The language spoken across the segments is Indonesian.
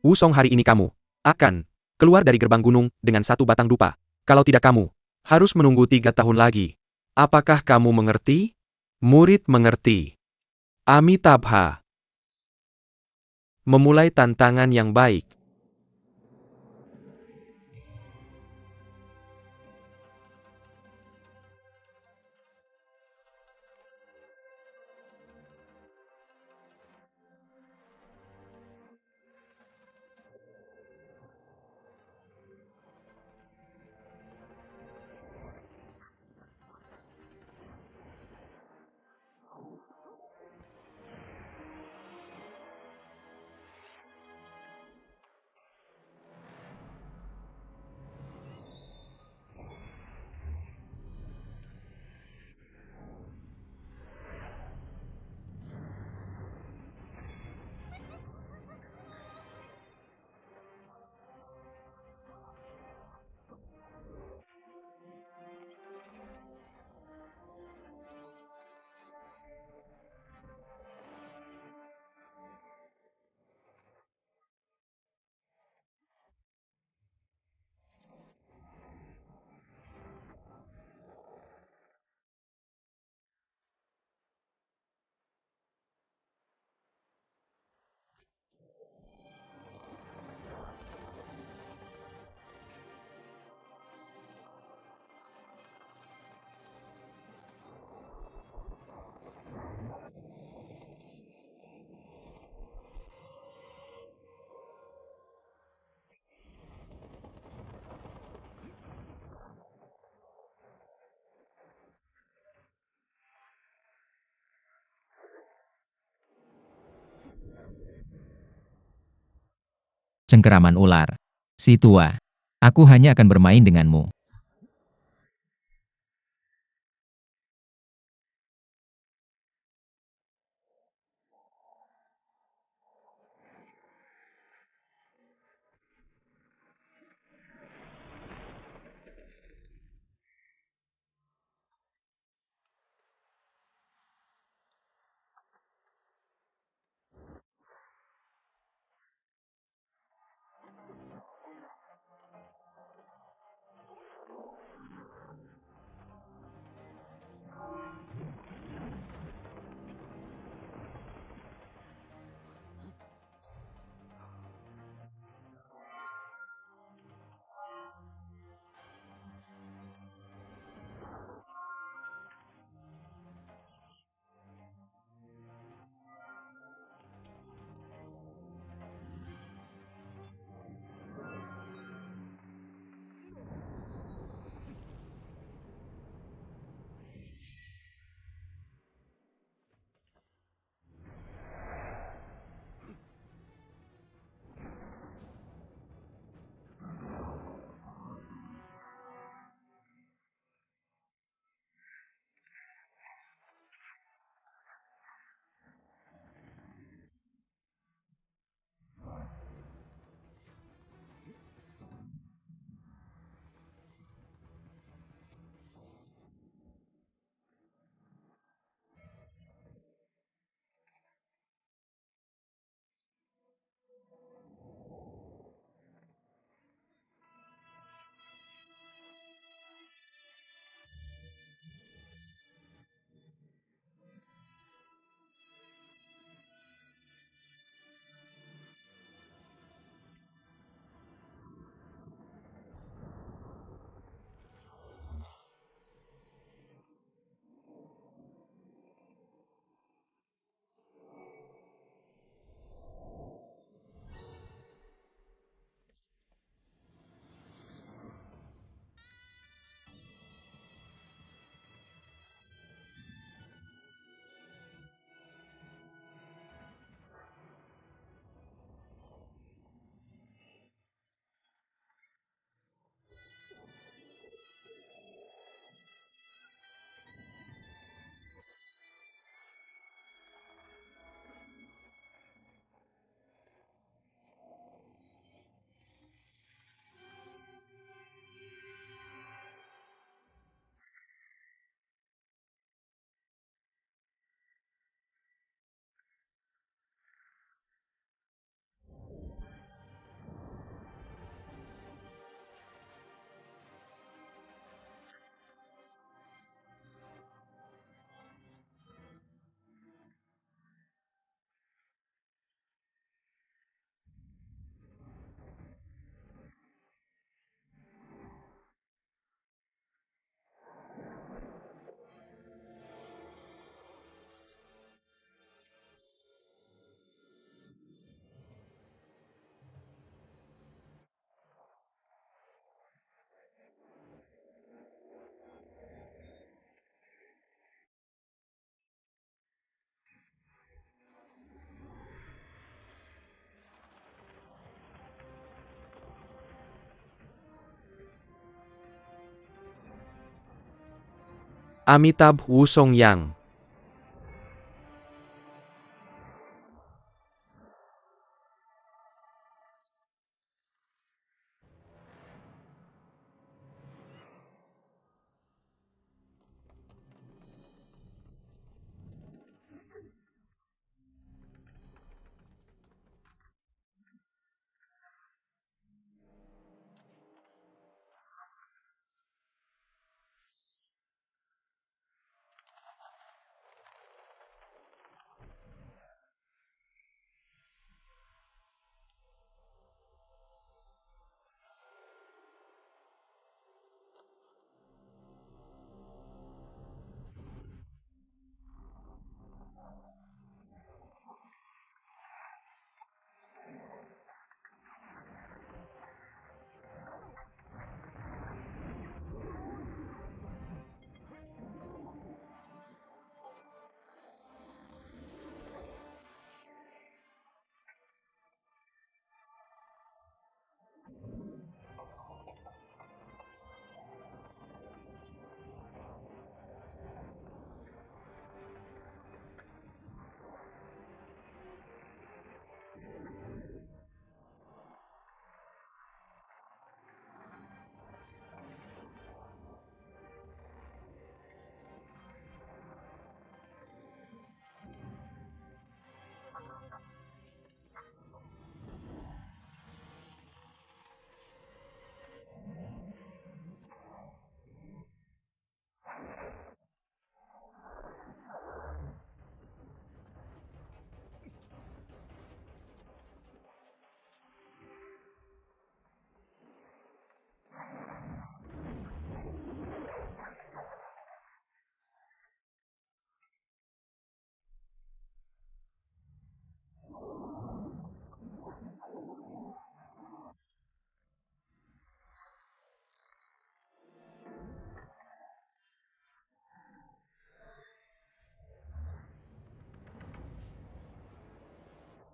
Wusong, hari ini kamu akan keluar dari gerbang gunung dengan satu batang dupa. Kalau tidak, kamu harus menunggu 3 tahun lagi. Apakah kamu mengerti? Murid mengerti. Amitabha. Memulai tantangan yang baik. Cengkeraman ular. Si tua, aku hanya akan bermain denganmu. Amitabh Wusong Yang.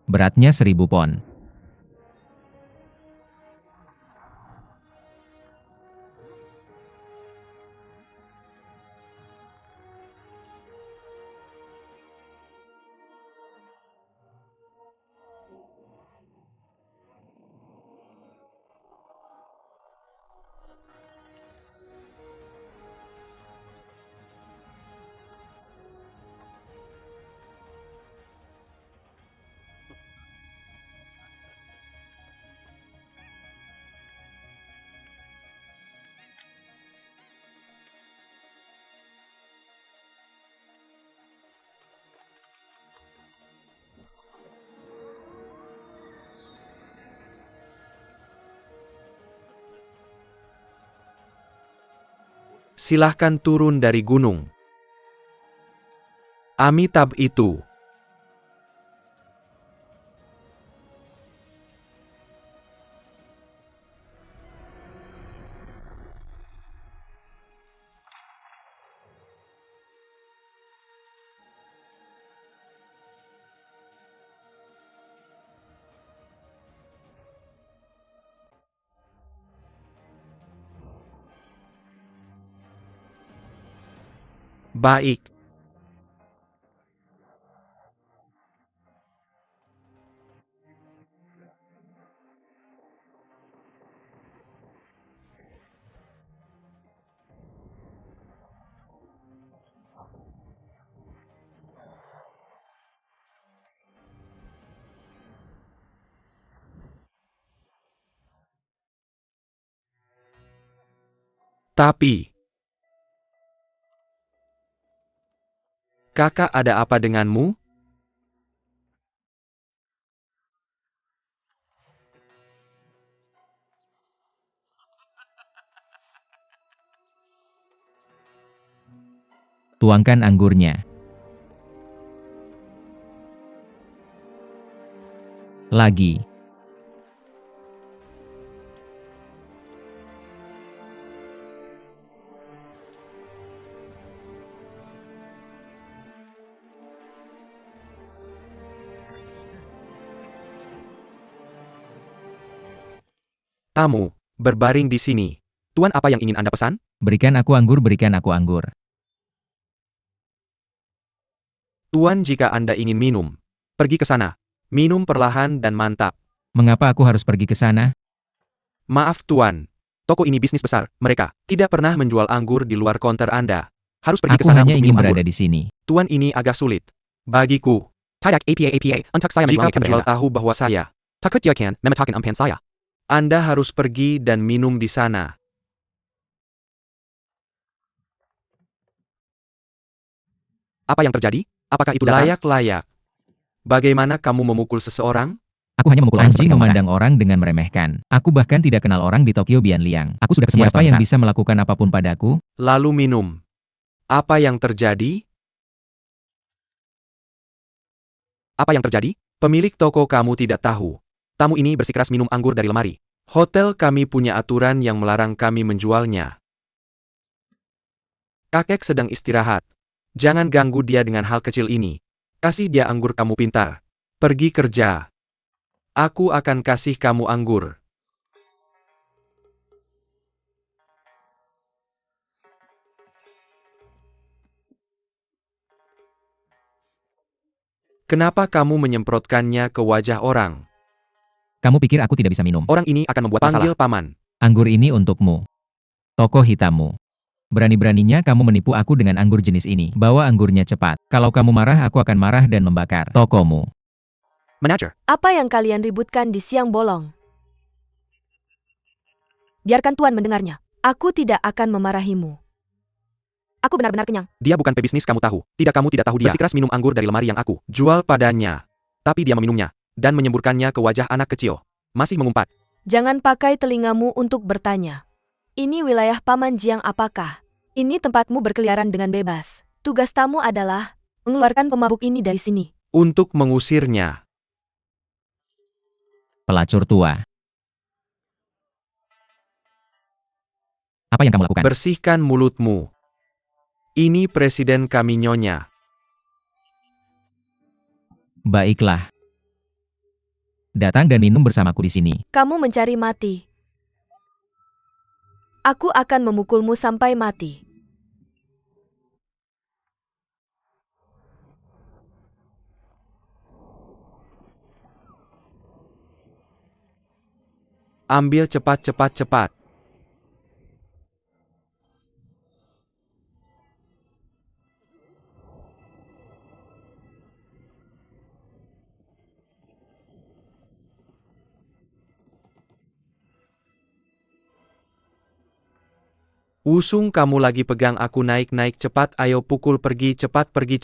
Beratnya 1000 pon. Silahkan turun dari gunung. Amitabh itu. Baik. Tapi, kakak ada apa denganmu? Tuangkan anggurnya. Lagi. Tamu, berbaring di sini. Tuan, apa yang ingin Anda pesan? Berikan aku anggur, berikan aku anggur. Tuan, jika Anda ingin minum, pergi ke sana. Minum perlahan dan mantap. Mengapa aku harus pergi ke sana? Maaf Tuan. Toko ini bisnis besar. Mereka tidak pernah menjual anggur di luar konter Anda. Harus pergi ke Aku sana hanya untuk ingin minum anggur. berada di sini. Tuan, ini agak sulit. Bagiku. Tidak APA, untuk saya jika penjual tahu bahwa saya takut dia akan memetakan umpan saya. Anda harus pergi dan minum di sana. Apa yang terjadi? Apakah itu datar? Layak-layak. Bagaimana kamu memukul seseorang? Aku hanya memukul orang seperti kamu. Anjing memandang orang dengan meremehkan. Aku bahkan tidak kenal orang di Tokyo Bian Liang. Aku sudah ketemu siapa yang bisa melakukan apapun padaku? Lalu minum. Apa yang terjadi? Apa yang terjadi? Pemilik toko kamu tidak tahu. Tamu ini bersikeras minum anggur dari lemari. Hotel kami punya aturan yang melarang kami menjualnya. Kakek sedang istirahat. Jangan ganggu dia dengan hal kecil ini. Kasih dia anggur, kamu pintar. Pergi kerja. Aku akan kasih kamu anggur. Kenapa kamu menyemprotkannya ke wajah orang? Kamu pikir aku tidak bisa minum? Orang ini akan membuat masalah. Panggil paman. Anggur ini untukmu. Toko hitammu. Berani-beraninya kamu menipu aku dengan anggur jenis ini. Bawa anggurnya cepat. Kalau kamu marah, aku akan marah dan membakar tokomu. Manajer. Apa yang kalian ributkan di siang bolong? Biarkan Tuan mendengarnya. Aku tidak akan memarahimu. Aku benar-benar kenyang. Dia bukan pebisnis, kamu tahu. Kamu tidak tahu dia bersikeras minum anggur dari lemari yang aku jual padanya. Tapi dia meminumnya dan menyemburkannya ke wajah anak kecil. Masih mengumpat. Jangan pakai telingamu untuk bertanya. Ini wilayah Paman Jiang apakah? Ini tempatmu berkeliaran dengan bebas. Tugas tamu adalah mengeluarkan pemabuk ini dari sini. Untuk mengusirnya. Pelacur tua. Apa yang kamu lakukan? Bersihkan mulutmu. Ini presiden kami, Nyonya. Baiklah. Datang dan minum bersamaku di sini. Kamu mencari mati. Aku akan memukulmu sampai mati. Ambil cepat. Usung, kamu lagi pegang aku, naik cepat, ayo pukul, pergi cepat. Pergi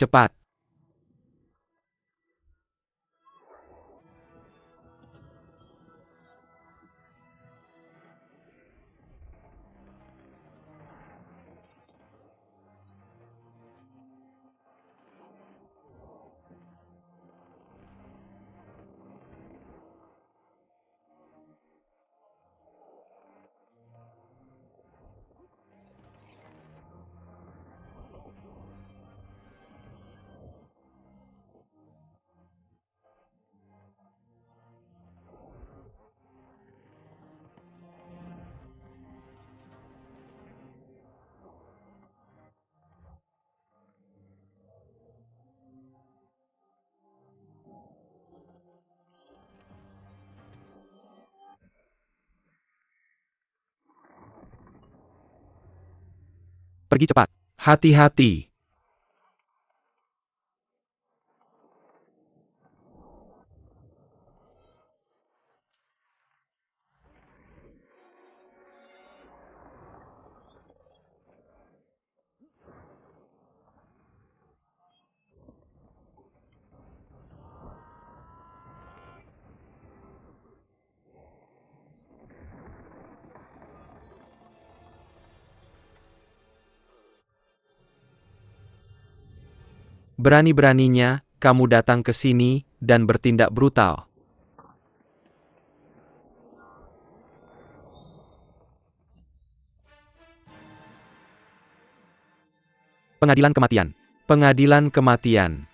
cepat. Hati-hati. Berani-beraninya kamu datang ke sini dan bertindak brutal. Pengadilan kematian. Pengadilan kematian.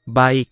Baik.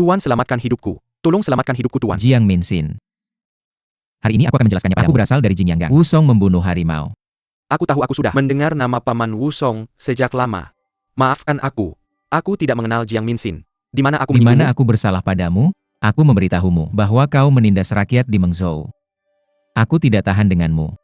Tuan, selamatkan hidupku. Tolong selamatkan hidupku, Tuan. Jiang Minxin. Hari ini aku akan menjelaskannya padamu. Aku berasal dari Jing Yanggang. Wusong membunuh harimau. Aku tahu aku sudah mendengar nama Paman Wusong sejak lama. Maafkan aku. Aku tidak mengenal Jiang Minxin. Di mana aku Di mana menyinggung? aku bersalah padamu? Aku memberitahumu bahwa kau menindas rakyat di Mengzhou. Aku tidak tahan denganmu.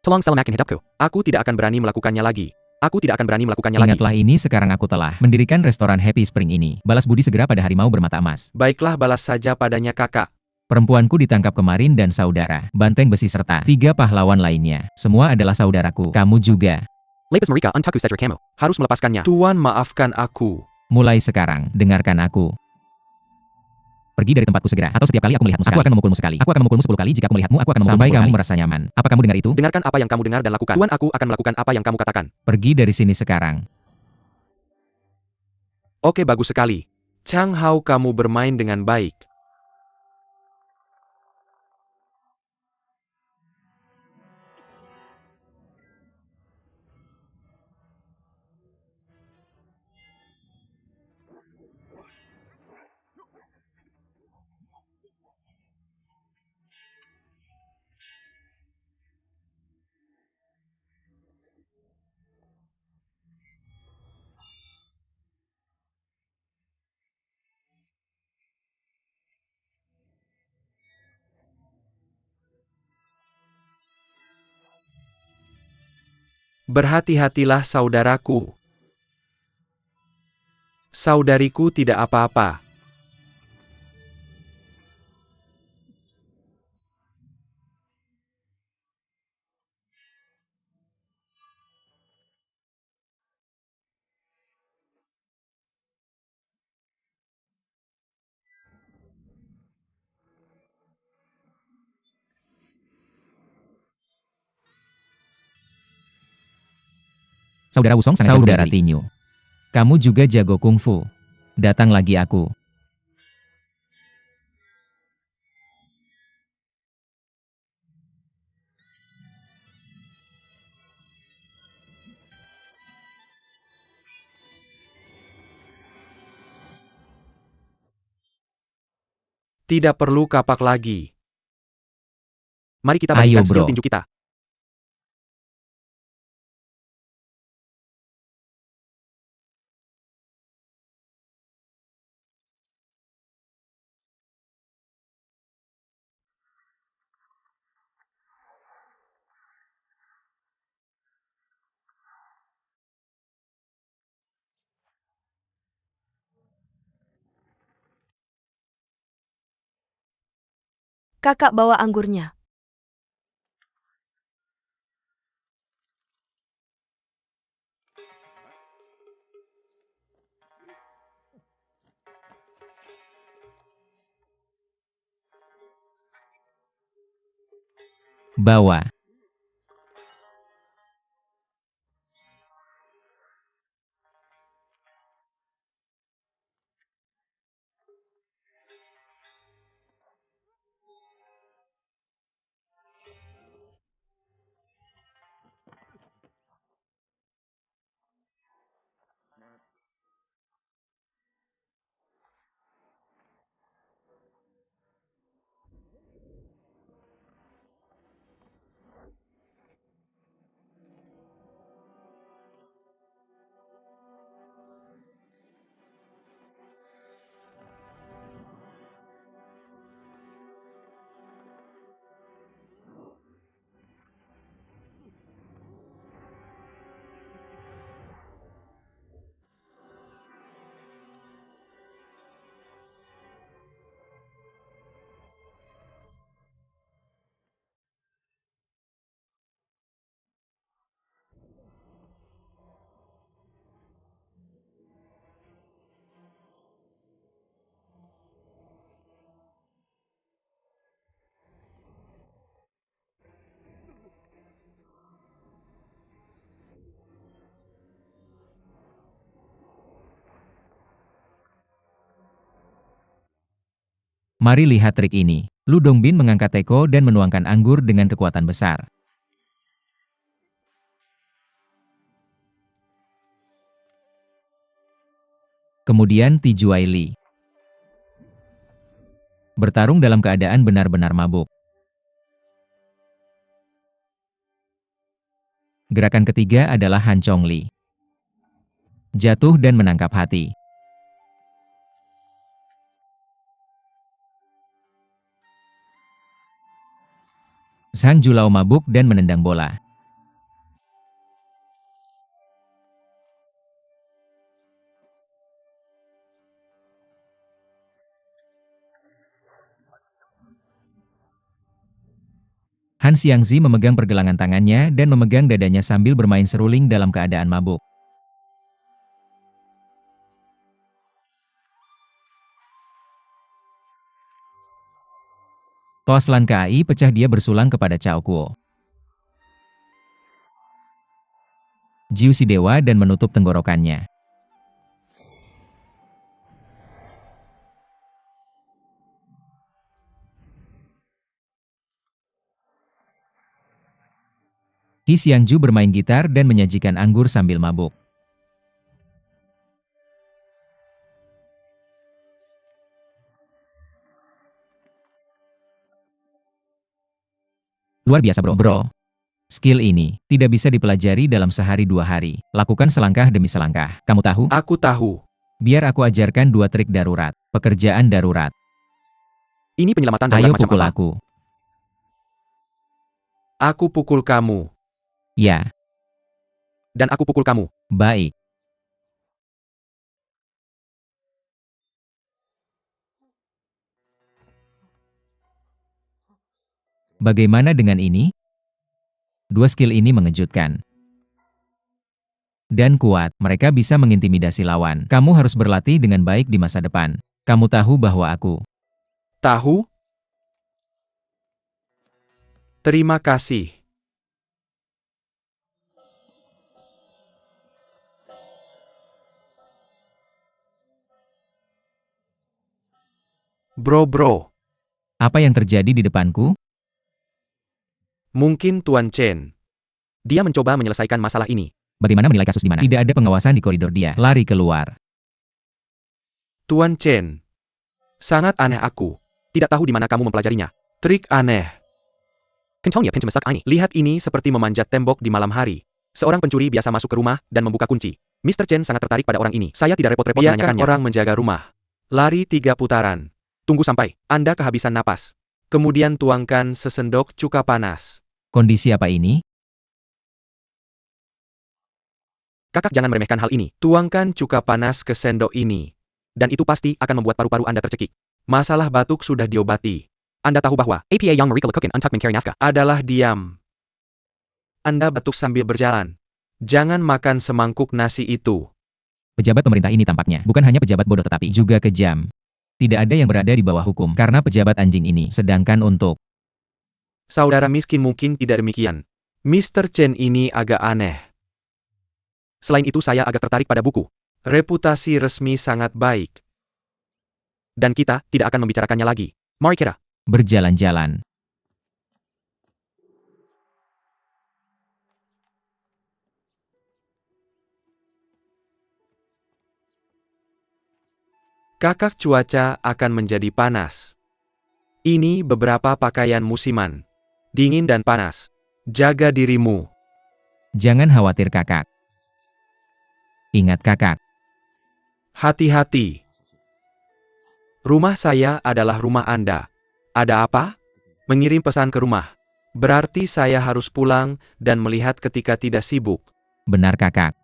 Tolong selamatkan hidupku. Aku tidak akan berani melakukannya lagi. Aku tidak akan berani melakukannya lagi. Ingatlah ini, sekarang aku telah mendirikan restoran Happy Spring ini. Balas budi segera pada harimau bermata emas. Baiklah, balas saja padanya, kakak. Perempuanku ditangkap kemarin dan saudara, banteng besi serta 3 pahlawan lainnya. Semua adalah saudaraku. Kamu juga. Lepus mereka, Untaku Cedric Camo. Harus melepaskannya. Tuan, maafkan aku. Mulai sekarang, dengarkan aku. Pergi dari tempatku segera, atau setiap kali aku melihatmu sekali, aku akan memukulmu sekali. Aku akan memukulmu 10 kali jika aku melihatmu, aku akan memukulmu 10 kali. Sampai kamu merasa nyaman. Apa kamu dengar itu? Dengarkan apa yang kamu dengar dan lakukan. Tuan, aku akan melakukan apa yang kamu katakan. Pergi dari sini sekarang. Oke, bagus sekali. Chang Hao, kamu bermain dengan baik. Berhati-hatilah, saudaraku. Saudariku tidak apa-apa. Saudara Wusong sangat jago bela diri. Tinyu. Kamu juga jago kungfu. Datang lagi aku. Tidak perlu kapak lagi. Mari kita Ayo, bandingkan skill bro. tinju kita. Kakak bawa anggurnya. Bawa. Mari lihat trik ini. Lu Dongbin mengangkat teko dan menuangkan anggur dengan kekuatan besar. Kemudian Ti Juaili bertarung dalam keadaan benar-benar mabuk. Gerakan ketiga adalah Han Chongli. Jatuh dan menangkap hati. Zhang Julao mabuk dan menendang bola. Han Xiangzi memegang pergelangan tangannya dan memegang dadanya sambil bermain seruling dalam keadaan mabuk. Toas Lan Kai pecah, dia bersulang kepada Cao Kuo. Jiu si dewa dan menutup tenggorokannya. Qi Xiangju bermain gitar dan menyajikan anggur sambil mabuk. Luar biasa, bro. Skill ini tidak bisa dipelajari dalam sehari 2 hari. Lakukan selangkah demi selangkah. Kamu tahu? Aku tahu. Biar aku ajarkan 2 trik darurat. Pekerjaan darurat. Ini penyelamatan darurat Ayo macam pukul apa? aku. Aku pukul kamu. Ya, Dan aku pukul kamu. baik. Bagaimana dengan ini? 2 skill ini mengejutkan. Dan kuat, mereka bisa mengintimidasi lawan. Kamu harus berlatih dengan baik di masa depan. Kamu tahu bahwa aku. Tahu? Terima kasih. Bro. Apa yang terjadi di depanku? Mungkin Tuan Chen. Dia mencoba menyelesaikan masalah ini. Bagaimana menilai kasus di mana? Tidak ada pengawasan di koridor, dia lari keluar. Tuan Chen. Sangat aneh aku. Tidak tahu di mana kamu mempelajarinya. Trik aneh. Lihat ini seperti memanjat tembok di malam hari. Seorang pencuri biasa masuk ke rumah dan membuka kunci. Mr. Chen sangat tertarik pada orang ini. Saya tidak repot-repot menanyakannya. Orang menjaga rumah. Lari 3 putaran. Tunggu sampai Anda kehabisan napas. Kemudian tuangkan sesendok cuka panas. Kondisi apa ini? Kakak jangan meremehkan hal ini. Tuangkan cuka panas ke sendok ini. Dan itu pasti akan membuat paru-paru Anda tercekik. Masalah batuk sudah diobati. Anda tahu bahwa APA yang Marika Lekukin untuk mencari nafkah adalah diam. Anda batuk sambil berjalan. Jangan makan semangkuk nasi itu. Pejabat pemerintah ini tampaknya bukan hanya pejabat bodoh tetapi juga kejam. Tidak ada yang berada di bawah hukum karena pejabat anjing ini. Sedangkan untuk Saudara miskin mungkin tidak demikian. Mr. Chen ini agak aneh. Selain itu saya agak tertarik pada buku. Reputasi resmi sangat baik. Dan kita tidak akan membicarakannya lagi. Mari kita berjalan-jalan. Kakak, cuaca akan menjadi panas. Ini beberapa pakaian musiman. Dingin dan panas. Jaga dirimu. Jangan khawatir kakak. Ingat kakak. Hati-hati. Rumah saya adalah rumah Anda. Ada apa? Mengirim pesan ke rumah. Berarti saya harus pulang dan melihat ketika tidak sibuk. Benar kakak.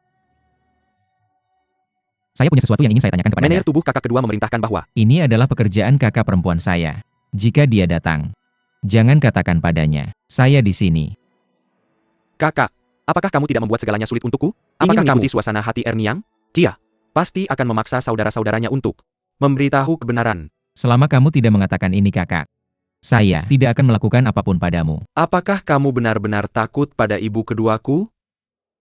Saya punya sesuatu yang ingin saya tanyakan kepada Manajer Anda. tubuh kakak kedua memerintahkan bahwa Ini adalah pekerjaan kakak perempuan saya. Jika dia datang, jangan katakan padanya, saya di sini. Kakak, apakah kamu tidak membuat segalanya sulit untukku? Apakah mengikuti suasana hati Erniang? Dia pasti akan memaksa saudara-saudaranya untuk memberitahu kebenaran. Selama kamu tidak mengatakan ini kakak, saya tidak akan melakukan apapun padamu. Apakah kamu benar-benar takut pada ibu keduaku?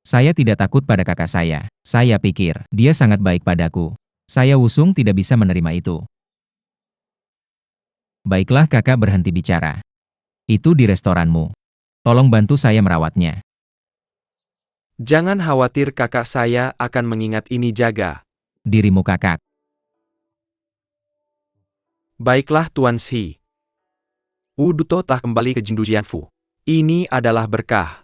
Saya tidak takut pada kakak saya. Saya pikir, dia sangat baik padaku. Saya Wusung tidak bisa menerima itu. Baiklah kakak berhenti bicara. Itu di restoranmu. Tolong bantu saya merawatnya. Jangan khawatir, kakak saya akan mengingat ini. Jaga Dirimu kakak. baiklah Tuan Shi. Duto telah kembali ke Jindu Jianfu. Ini adalah berkah.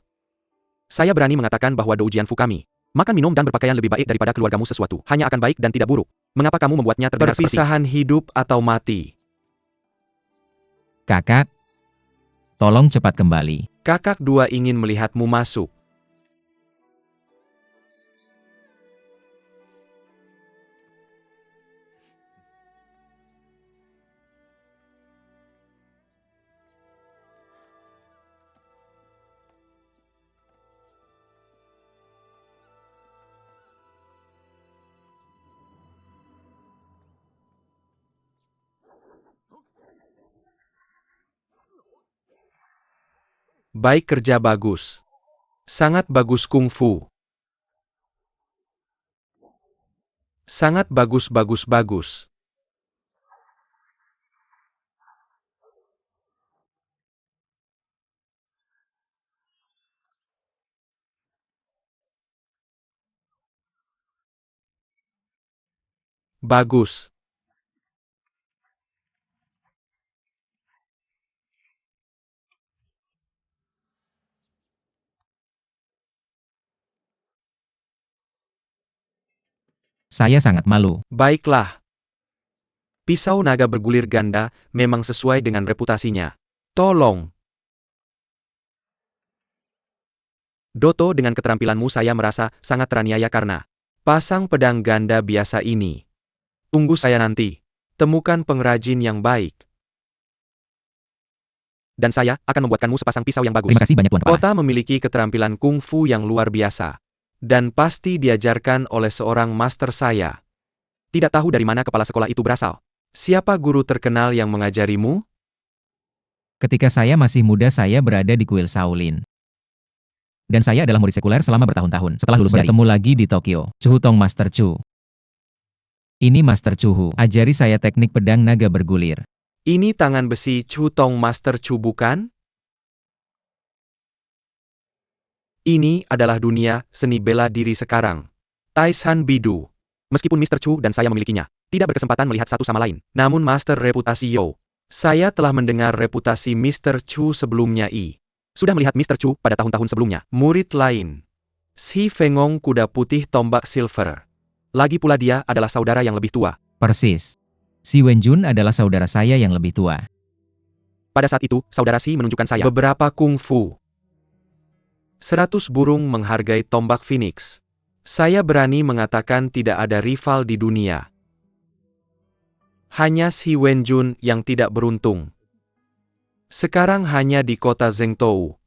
Saya berani mengatakan bahwa Dou Jianfu kami, makan minum dan berpakaian lebih baik daripada keluargamu sesuatu. Hanya akan baik dan tidak buruk. Mengapa kamu membuatnya terdengar seperti perpisahan hidup atau mati? Kakak, tolong cepat kembali. Kakak dua ingin melihatmu masuk. Baik, kerja bagus. Sangat bagus kungfu. Sangat bagus. Bagus. Saya sangat malu. Baiklah. Pisau naga bergulir ganda memang sesuai dengan reputasinya. Tolong. Doto, dengan keterampilanmu saya merasa sangat teraniaya karena pasang pedang ganda biasa ini. Tunggu saya nanti. Temukan pengrajin yang baik. Dan saya akan membuatkanmu sepasang pisau yang bagus. Terima kasih banyak Tuan Kepala. Kota memiliki keterampilan kungfu yang luar biasa. Dan pasti diajarkan oleh seorang master saya. Tidak tahu dari mana kepala sekolah itu berasal. Siapa guru terkenal yang mengajarimu? Ketika saya masih muda saya berada di kuil Shaolin. Dan saya adalah murid sekuler selama bertahun-tahun. Setelah lulus bertemu lagi di Tokyo. Chu Tong Master Chu. Ini Master Chu. Ajari saya teknik pedang naga bergulir. Ini tangan besi Chu Tong Master Chu, bukan? Ini adalah dunia seni bela diri sekarang. Taishan Bidu. Meskipun Mr. Chu dan saya memilikinya, tidak berkesempatan melihat satu sama lain. Namun Master reputasi Yo. Saya telah mendengar reputasi Mr. Chu sebelumnya. Sudah melihat Mr. Chu pada tahun-tahun sebelumnya. Murid lain. Si Fengong kuda putih tombak silver. Lagi pula dia adalah saudara yang lebih tua. Persis. Si Wenjun adalah saudara saya yang lebih tua. Pada saat itu, saudara Si menunjukkan saya beberapa kungfu. 100 burung menghargai tombak Phoenix. Saya berani mengatakan tidak ada rival di dunia. Hanya Si Wenjun yang tidak beruntung. Sekarang hanya di kota Zhengtou.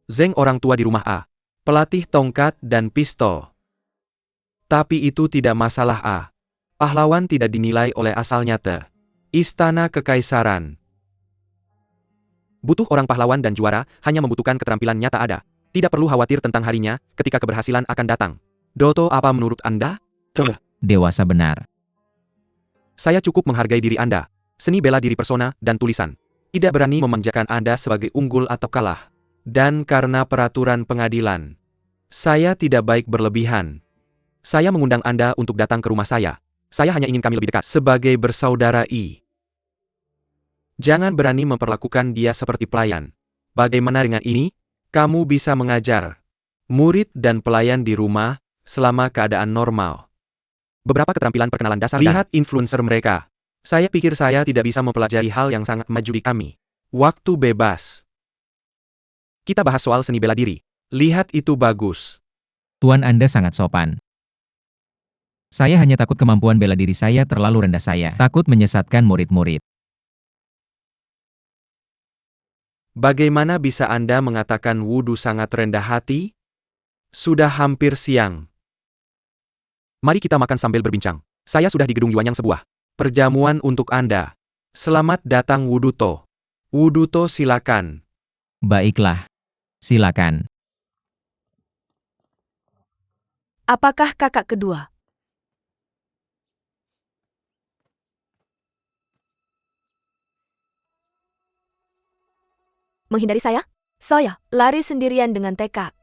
Zheng orang tua di rumah A. Pelatih tongkat dan pistol. Tapi itu tidak masalah A. Pahlawan tidak dinilai oleh asalnya Te. Istana Kekaisaran. Butuh orang pahlawan dan juara, hanya membutuhkan keterampilan nyata ada. Tidak perlu khawatir tentang harinya, ketika keberhasilan akan datang. Doto, apa menurut Anda? Dewasa benar. Saya cukup menghargai diri Anda. Seni bela diri persona dan tulisan. Tidak berani memanjakan Anda sebagai unggul atau kalah. Dan karena peraturan pengadilan. Saya tidak baik berlebihan. Saya mengundang Anda untuk datang ke rumah saya. Saya hanya ingin kami lebih dekat sebagai bersaudara I. Jangan berani memperlakukan dia seperti pelayan. Bagaimana dengan ini? Kamu bisa mengajar murid dan pelayan di rumah selama keadaan normal. Beberapa keterampilan perkenalan dasar. Lihat influencer mereka. Saya pikir saya tidak bisa mempelajari hal yang sangat maju di kami. Waktu bebas. Kita bahas soal seni bela diri. Lihat itu bagus. Tuan Anda sangat sopan. Saya hanya takut kemampuan bela diri saya terlalu rendah saya. Takut menyesatkan murid-murid. Bagaimana bisa Anda mengatakan wudhu sangat rendah hati? Sudah hampir siang. Mari kita makan sambil berbincang. Saya sudah di gedung Yuanyang sebuah perjamuan untuk Anda. Selamat datang Wuduto. Wuduto silakan. Baiklah. Silakan. Apakah kakak kedua? Menghindari saya? Saya lari sendirian dengan tekad.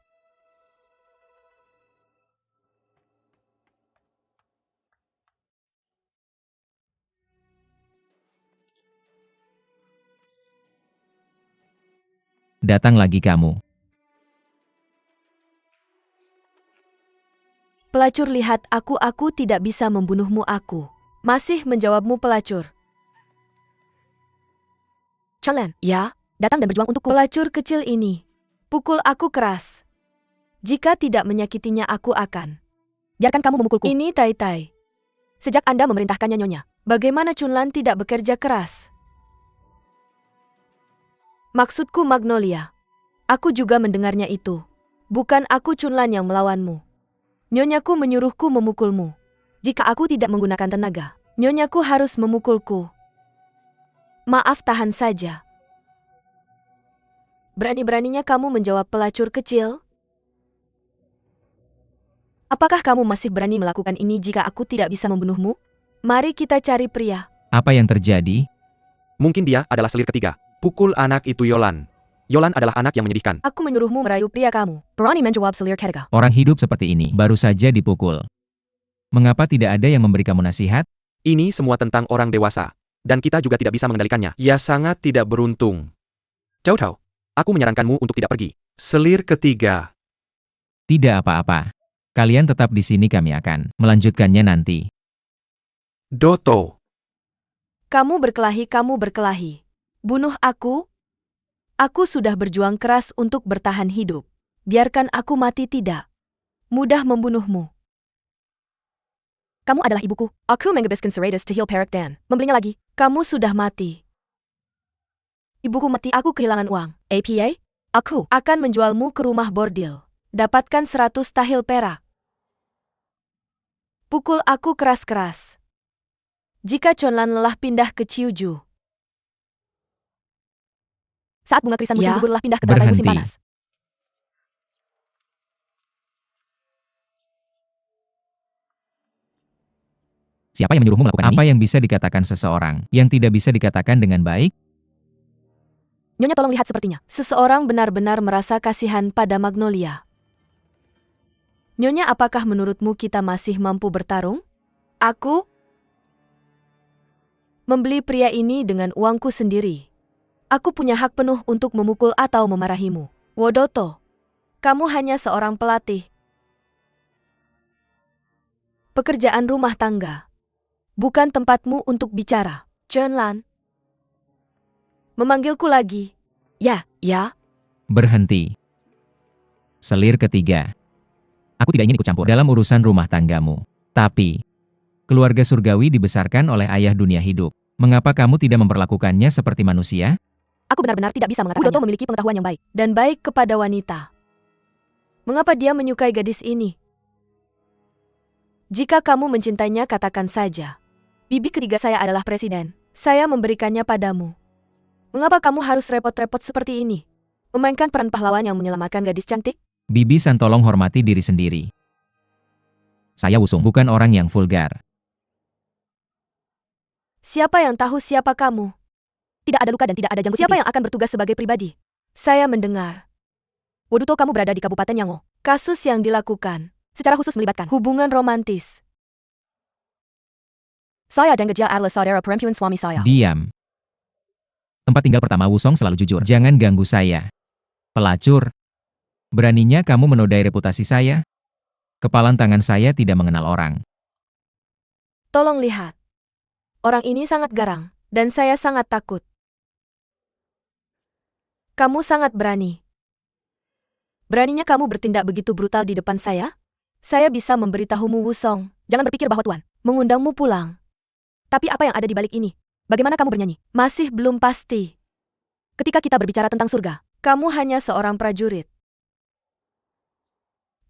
Datang lagi kamu. Pelacur, lihat aku tidak bisa membunuhmu aku. Masih menjawabmu pelacur. Chen, ya, datang dan berjuang untukku. Pelacur kecil ini. Pukul aku keras. Jika tidak menyakitinya aku akan. Biarkan kamu memukulku. Ini Tai Tai. Sejak Anda memerintahkannya Nyonya, bagaimana Chunlan tidak bekerja keras? Maksudku Magnolia. Aku juga mendengarnya itu. Bukan aku Chunlan yang melawanmu. Nyonyaku menyuruhku memukulmu. Jika aku tidak menggunakan tenaga, Nyonyaku harus memukulku. Maaf, tahan saja. Berani-beraninya kamu menjawab pelacur kecil? Apakah kamu masih berani melakukan ini jika aku tidak bisa membunuhmu? Mari kita cari pria. Apa yang terjadi? Mungkin dia adalah selir ketiga. Pukul anak itu Yolan. Yolan adalah anak yang menyedihkan. Aku menyuruhmu merayu pria kamu. Berani menjawab selir ketiga. Orang hidup seperti ini baru saja dipukul. Mengapa tidak ada yang memberi kamu nasihat? Ini semua tentang orang dewasa. Dan kita juga tidak bisa mengendalikannya. Ia sangat tidak beruntung. Cao Cao, aku menyarankanmu untuk tidak pergi. Selir ketiga. Tidak apa-apa. Kalian tetap di sini, kami akan melanjutkannya nanti. Doto. Kamu berkelahi. Bunuh aku? Aku sudah berjuang keras untuk bertahan hidup. Biarkan aku mati, tidak mudah membunuhmu. Kamu adalah ibuku. Aku menghabiskan Serratus to heal Perak Dan. Membelinya lagi. Kamu sudah mati. Ibuku mati, aku kehilangan uang. APA? Aku akan menjualmu ke rumah bordil. Dapatkan 100 tahil perak. Pukul aku keras-keras. Jika Chunlan lelah, pindah ke Chiuju. Saat bunga krisan musim gugur lelah, pindah ke teratai musim Berhenti. panas. Siapa yang menyuruhmu melakukan ini? Apa yang bisa dikatakan seseorang yang tidak bisa dikatakan dengan baik? Nyonya, tolong lihat, sepertinya seseorang benar-benar merasa kasihan pada Magnolia. Nyonya, apakah menurutmu kita masih mampu bertarung? Aku membeli pria ini dengan uangku sendiri. Aku punya hak penuh untuk memukul atau memarahimu. Wodoto, kamu hanya seorang pelatih. Pekerjaan rumah tangga. Bukan tempatmu untuk bicara. Chenlan. Memanggilku lagi. Ya, ya. Berhenti. Selir ketiga. Aku tidak ingin ikut campur dalam urusan rumah tanggamu. Tapi, keluarga surgawi dibesarkan oleh ayah dunia hidup. Mengapa kamu tidak memperlakukannya seperti manusia? Aku benar-benar tidak bisa mengatakannya. Wodoto memiliki pengetahuan yang baik. Dan baik kepada wanita. Mengapa dia menyukai gadis ini? Jika kamu mencintainya, katakan saja. Bibi ketiga saya adalah presiden. Saya memberikannya padamu. Mengapa kamu harus repot-repot seperti ini? Memainkan peran pahlawan yang menyelamatkan gadis cantik? Bibi San, tolong hormati diri sendiri. Saya Wusong, bukan orang yang vulgar. Siapa yang tahu siapa kamu? Tidak ada luka dan tidak ada janggut. Siapa yang akan bertugas sebagai pribadi? Saya mendengar. Wodoto, kamu berada di Kabupaten Yango. Kasus yang dilakukan secara khusus melibatkan hubungan romantis. Saya dan Gejala adalah saudara perempuan suami saya. Diam. Tempat tinggal pertama Wusong selalu jujur. Jangan ganggu saya. Pelacur. Beraninya kamu menodai reputasi saya? Kepalan tangan saya tidak mengenal orang. Tolong lihat. Orang ini sangat garang, dan saya sangat takut. Kamu sangat berani. Beraninya kamu bertindak begitu brutal di depan saya? Saya bisa memberitahumu, Wusong. Jangan berpikir bahwa Tuan mengundangmu pulang. Tapi apa yang ada di balik ini? Bagaimana kamu bernyanyi? Masih belum pasti. Ketika kita berbicara tentang surga, kamu hanya seorang prajurit.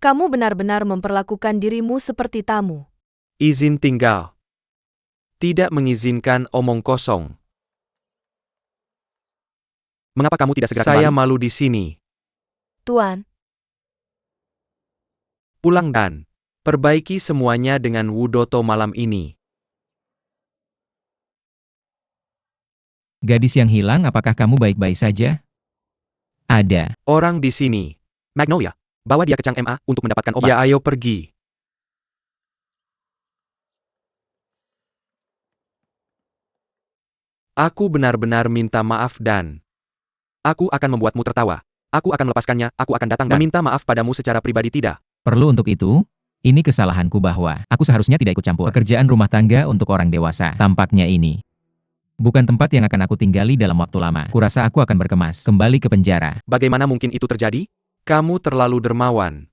Kamu benar-benar memperlakukan dirimu seperti tamu. Izin tinggal. Tidak mengizinkan omong kosong. Mengapa kamu tidak segera Saya kembali? malu di sini. Tuan, Pulang dan perbaiki semuanya dengan Wodoto malam ini. Gadis yang hilang, apakah kamu baik-baik saja? Ada. Orang di sini. Magnolia, bawa dia ke Chang MA untuk mendapatkan obat. Ya, ayo pergi. Aku benar-benar minta maaf dan Aku akan membuatmu tertawa. Aku akan melepaskannya, aku akan datang dan meminta maaf padamu secara pribadi tidak. Perlu untuk itu? Ini kesalahanku bahwa aku seharusnya tidak ikut campur pekerjaan rumah tangga untuk orang dewasa. Tampaknya ini bukan tempat yang akan aku tinggali dalam waktu lama. Kurasa aku akan berkemas, kembali ke penjara. Bagaimana mungkin itu terjadi? Kamu terlalu dermawan.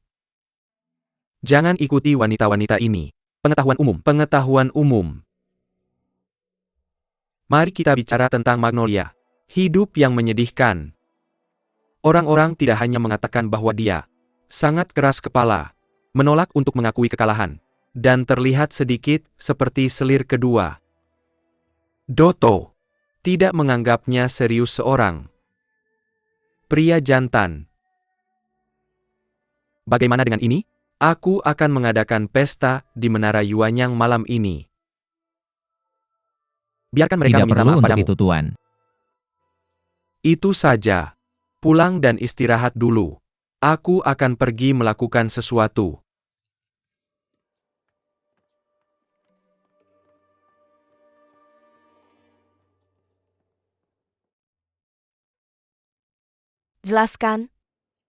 Jangan ikuti wanita-wanita ini. Pengetahuan umum. Pengetahuan umum. Mari kita bicara tentang Magnolia. Hidup yang menyedihkan. Orang-orang tidak hanya mengatakan bahwa dia sangat keras kepala, menolak untuk mengakui kekalahan, dan terlihat sedikit seperti selir kedua. Doto tidak menganggapnya serius seorang pria jantan. Bagaimana dengan ini? Aku akan mengadakan pesta di Menara Yuanyang malam ini. Biarkan mereka Tidak meminta perlu maaf untuk padamu. itu, Tuan. Itu saja. Pulang dan istirahat dulu. Aku akan pergi melakukan sesuatu. jelaskan.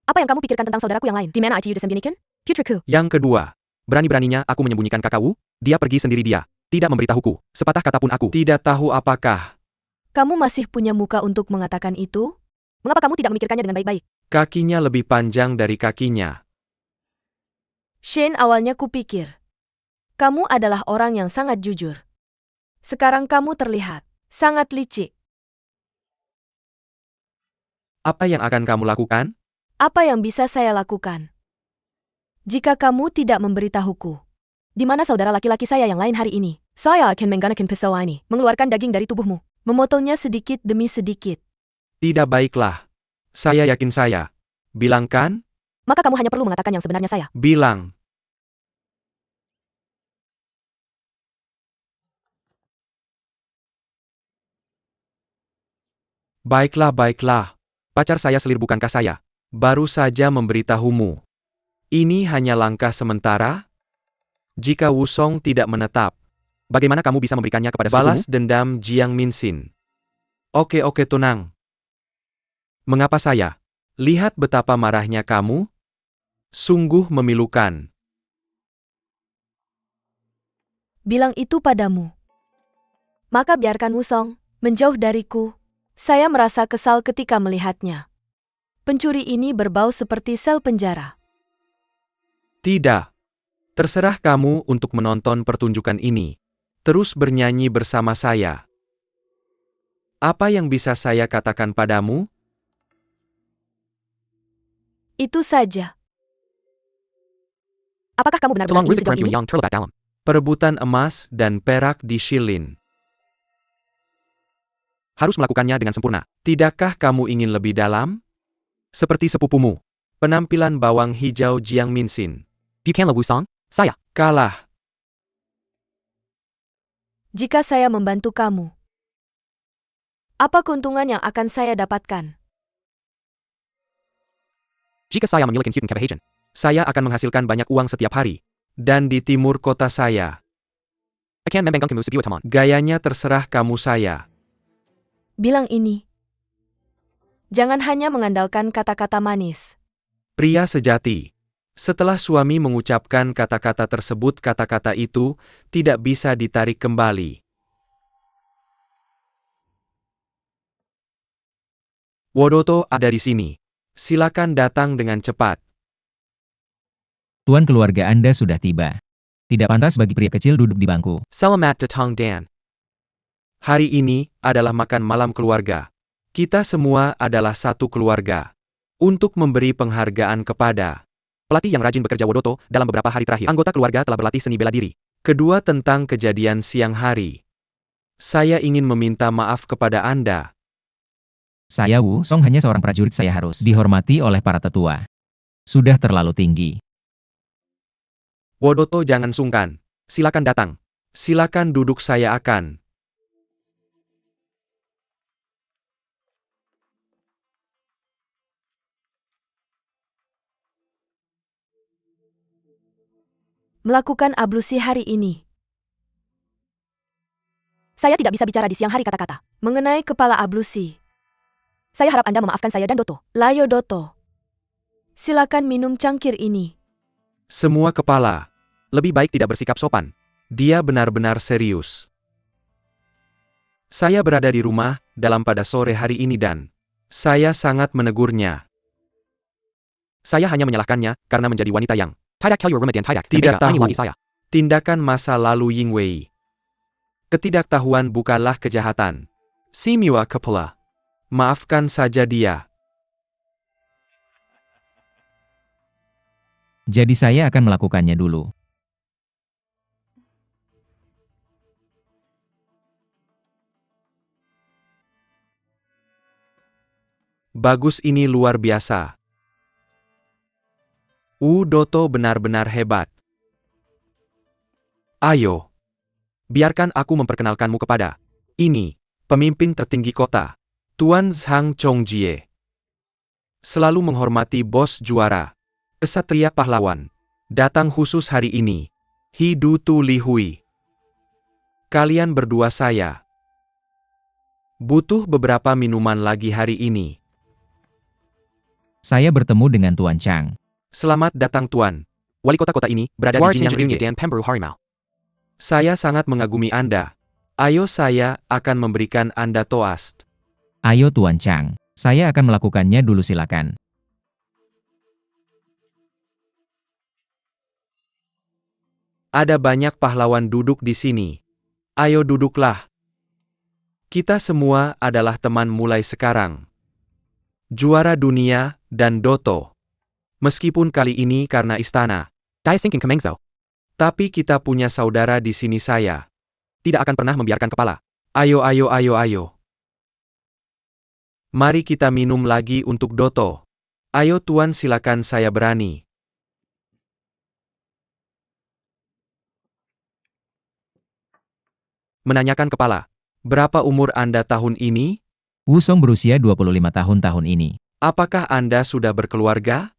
Apa yang kamu pikirkan tentang saudaraku yang lain? Di mana ICU disembunyikan? Putriku. Yang kedua, Berani-beraninya aku menyembunyikan kakakku, dia pergi sendiri dia. Tidak memberitahuku, sepatah kata pun aku. tidak tahu apakah Kamu masih punya muka untuk mengatakan itu? Mengapa kamu tidak memikirkannya dengan baik-baik? kakinya lebih panjang dari kakinya. Shane, awalnya kupikir kamu adalah orang yang sangat jujur. Sekarang kamu terlihat sangat licik. Apa yang akan kamu lakukan? Apa yang bisa saya lakukan? Jika kamu tidak memberitahuku, di mana saudara laki-laki saya yang lain hari ini? Saya akan menggunakan pisau ini, mengeluarkan daging dari tubuhmu, memotongnya sedikit demi sedikit. Tidak baiklah. Saya yakin saya. Bilang kan? Maka kamu hanya perlu mengatakan yang sebenarnya saya. Bilang. Baiklah, baiklah. Pacar saya selir bukankah saya? Baru saja memberitahumu. Ini hanya langkah sementara. Jika Wusong tidak menetap, Bagaimana kamu bisa memberikannya kepada balas sepupumu? dendam Jiang Minsin. Oke, tenang. Mengapa saya? Lihat betapa marahnya kamu. Sungguh memilukan. Bilang itu padamu. Maka biarkan Wusong menjauh dariku. Saya merasa kesal ketika melihatnya. Pencuri ini berbau seperti sel penjara. Tidak. Terserah kamu untuk menonton pertunjukan ini. Terus bernyanyi bersama saya. Apa yang bisa saya katakan padamu? Itu saja. Apakah kamu benar-benar ingin sejauh ini? Perebutan emas dan perak di Shilin. Harus melakukannya dengan sempurna. Tidakkah kamu ingin lebih dalam? Seperti sepupumu. Penampilan bawang hijau Jiang Minsin. Wusong, saya kalah. Jika saya membantu kamu, apa keuntungan yang akan saya dapatkan? Jika saya memiliki Huten Kebahagiaan, Saya akan menghasilkan banyak uang setiap hari. Dan di timur kota saya. akan membengkang kamu sebiwa taman. Gayanya terserah kamu saya. Bilang ini. Jangan hanya mengandalkan kata-kata manis. Pria sejati. Setelah suami mengucapkan kata-kata tersebut, kata-kata itu tidak bisa ditarik kembali. Wodoto ada di sini. Silakan datang dengan cepat. Tuan, keluarga Anda sudah tiba. Tidak pantas bagi pria kecil duduk di bangku. Selamat datang Dan. Hari ini adalah makan malam keluarga. Kita semua adalah satu keluarga. Untuk memberi penghargaan kepada Pelatih yang rajin bekerja Wodoto, dalam beberapa hari terakhir, anggota keluarga telah berlatih seni bela diri. kedua tentang kejadian siang hari. Saya ingin meminta maaf kepada Anda. Saya Wusong hanya seorang prajurit, saya harus dihormati oleh para tetua. Sudah terlalu tinggi. Wodoto, jangan sungkan. Silakan datang. Silakan duduk, saya akan. Melakukan ablusi hari ini. Saya tidak bisa bicara di siang hari kata-kata. Mengenai kepala ablusi. Saya harap Anda memaafkan saya dan Doto. Layo Doto. Silakan minum cangkir ini. Semua kepala. Lebih baik tidak bersikap sopan. Dia benar-benar serius. Saya berada di rumah, dalam pada sore hari ini dan saya sangat menegurnya. Saya hanya menyalahkannya, karena menjadi wanita yang tidak kill your rumah dan tidak Tidak tahu. lagi saya. Tindakan masa lalu Ying Wei. Ketidaktahuan bukanlah kejahatan. Simiwa kepala. Maafkan saja dia. Jadi saya akan melakukannya dulu. Bagus, ini luar biasa. Doto benar-benar hebat. Ayo. Biarkan aku memperkenalkanmu kepada ini, pemimpin tertinggi kota, Tuan Zhang Chongjie. Selalu menghormati bos juara, kesatria pahlawan. Datang khusus hari ini. Hidu Tu Li Hui. Kalian berdua saya butuh beberapa minuman lagi hari ini. Saya bertemu dengan Tuan Chang. Selamat datang Tuan. Wali kota ini berada di Jinyang Ringgit dan Pemburu Harimau. Saya sangat mengagumi Anda. Ayo, saya akan memberikan Anda toast. Ayo Tuan Chang. Saya akan melakukannya dulu, silakan. Ada banyak pahlawan duduk di sini. Ayo duduklah. Kita semua adalah teman mulai sekarang. Juara dunia dan Doto. Meskipun kali ini karena istana. Dai Sinking Kemengzo. Tapi kita punya saudara di sini, saya Tidak akan pernah membiarkan kepala. Ayo, ayo, ayo, ayo. Mari kita minum lagi untuk Doto. Ayo Tuan, silakan, saya berani. Menanyakan kepala. Berapa umur Anda tahun ini? Wusong berusia 25 tahun ini. Apakah Anda sudah berkeluarga?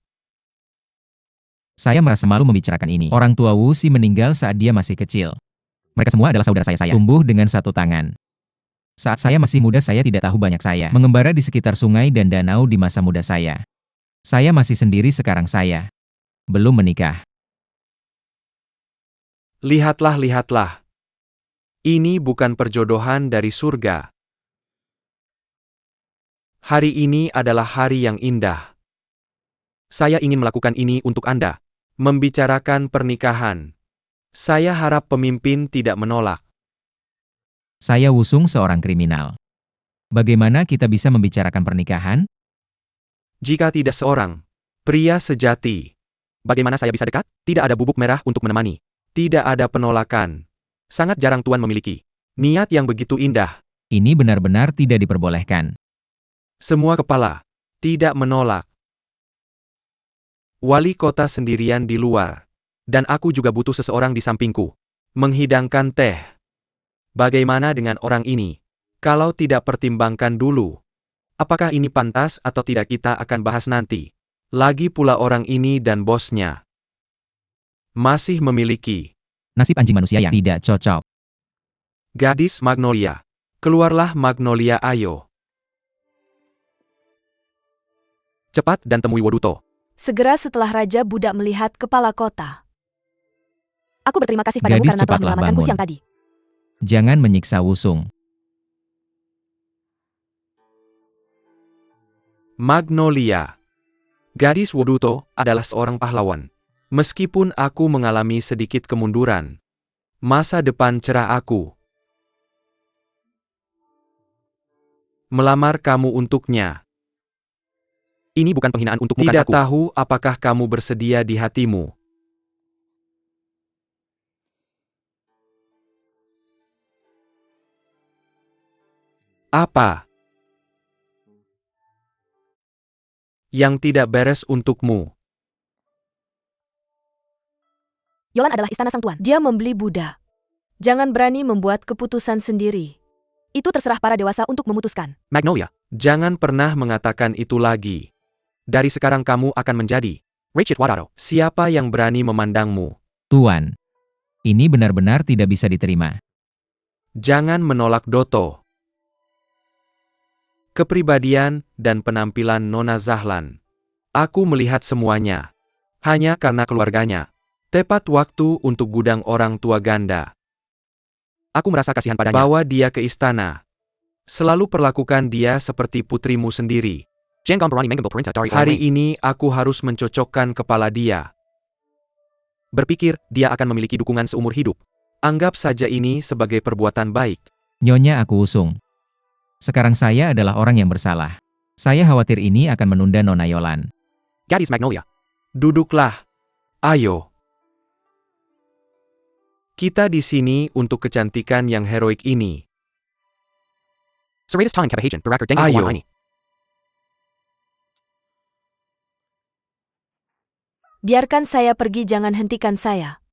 Saya merasa malu membicarakan ini. Orang tua Wuxi meninggal saat dia masih kecil. Mereka semua adalah saudara saya. Tumbuh dengan satu tangan. Saat saya masih muda, saya tidak tahu banyak. Saya mengembara di sekitar sungai dan danau di masa muda saya. Saya masih sendiri sekarang saya. Belum menikah. Lihatlah, lihatlah. Ini bukan perjodohan dari surga. Hari ini adalah hari yang indah. Saya ingin melakukan ini untuk Anda. Membicarakan pernikahan. Saya harap pemimpin tidak menolak. Saya Wusung seorang kriminal. Bagaimana kita bisa membicarakan pernikahan? Jika tidak seorang pria sejati, bagaimana saya bisa dekat? Tidak ada bubuk merah untuk menemani. Tidak ada penolakan. Sangat jarang Tuan memiliki niat yang begitu indah. Ini benar-benar tidak diperbolehkan. Semua kepala tidak menolak. Wali kota sendirian di luar. Dan aku juga butuh seseorang di sampingku. Menghidangkan teh. Bagaimana dengan orang ini? Kalau tidak pertimbangkan dulu. Apakah ini pantas atau tidak kita akan bahas nanti. Lagi pula orang ini dan bosnya masih memiliki Nasib anjing manusia yang tidak cocok. gadis Magnolia. Keluarlah Magnolia, ayo. Cepat dan temui Woduto. Segera setelah Raja Budak melihat kepala kota. Aku berterima kasih padamu Gadis karena telah cepatlah menyelamatkanku bangun. siang tadi. Jangan menyiksa Wusung. Magnolia. Gadis Woduto adalah seorang pahlawan. Meskipun aku mengalami sedikit kemunduran, masa depan cerah aku. Melamar kamu untuknya. Ini bukan penghinaan untukmu, Tidak kataku. Tahu apakah kamu bersedia di hatimu. Apa yang tidak beres untukmu? Yolan adalah istana sang tuan. Dia membeli Buddha. Jangan berani membuat keputusan sendiri. Itu terserah para dewasa untuk memutuskan. Magnolia, jangan pernah mengatakan itu lagi. Dari sekarang kamu akan menjadi Richard Wadaro. Siapa yang berani memandangmu? Tuan. Ini benar-benar tidak bisa diterima. Jangan menolak Doto. Kepribadian dan penampilan Nona Zahlan. Aku melihat semuanya. Hanya karena keluarganya. Tepat waktu untuk gudang orang tua ganda. Aku merasa kasihan padanya. Bawa dia ke istana. Selalu perlakukan dia seperti putrimu sendiri. Hari ini aku harus mencocokkan kepala dia. Berpikir, dia akan memiliki dukungan seumur hidup. Anggap saja ini sebagai perbuatan baik. Nyonya aku Wusung. Sekarang saya adalah orang yang bersalah. Saya khawatir ini akan menunda Nona Yolan. Gadis Magnolia. Duduklah. Ayo. Kita di sini untuk kecantikan yang heroik ini. Ayo. Biarkan saya pergi, jangan hentikan saya.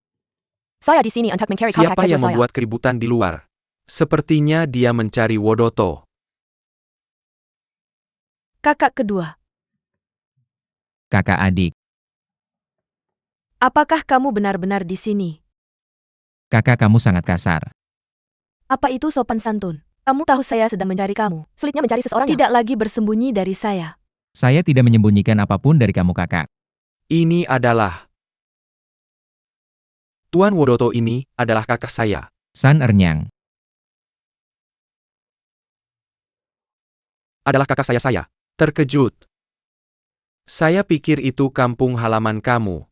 Saya di sini untuk mencari kakak Siapa kecil yang saya. membuat keributan di luar? Sepertinya dia mencari Wodoto. Kakak kedua. Kakak adik. Apakah kamu benar-benar di sini? Kakak kamu sangat kasar. Apa itu sopan santun? Kamu tahu saya sedang mencari kamu. Sulitnya mencari seseorang yang tidak lagi bersembunyi dari saya. Saya tidak menyembunyikan apapun dari kamu kakak. Ini adalah Tuan Wodoto, ini adalah kakak saya. San Ernyang. Adalah kakak saya. Terkejut. Saya pikir itu kampung halaman kamu.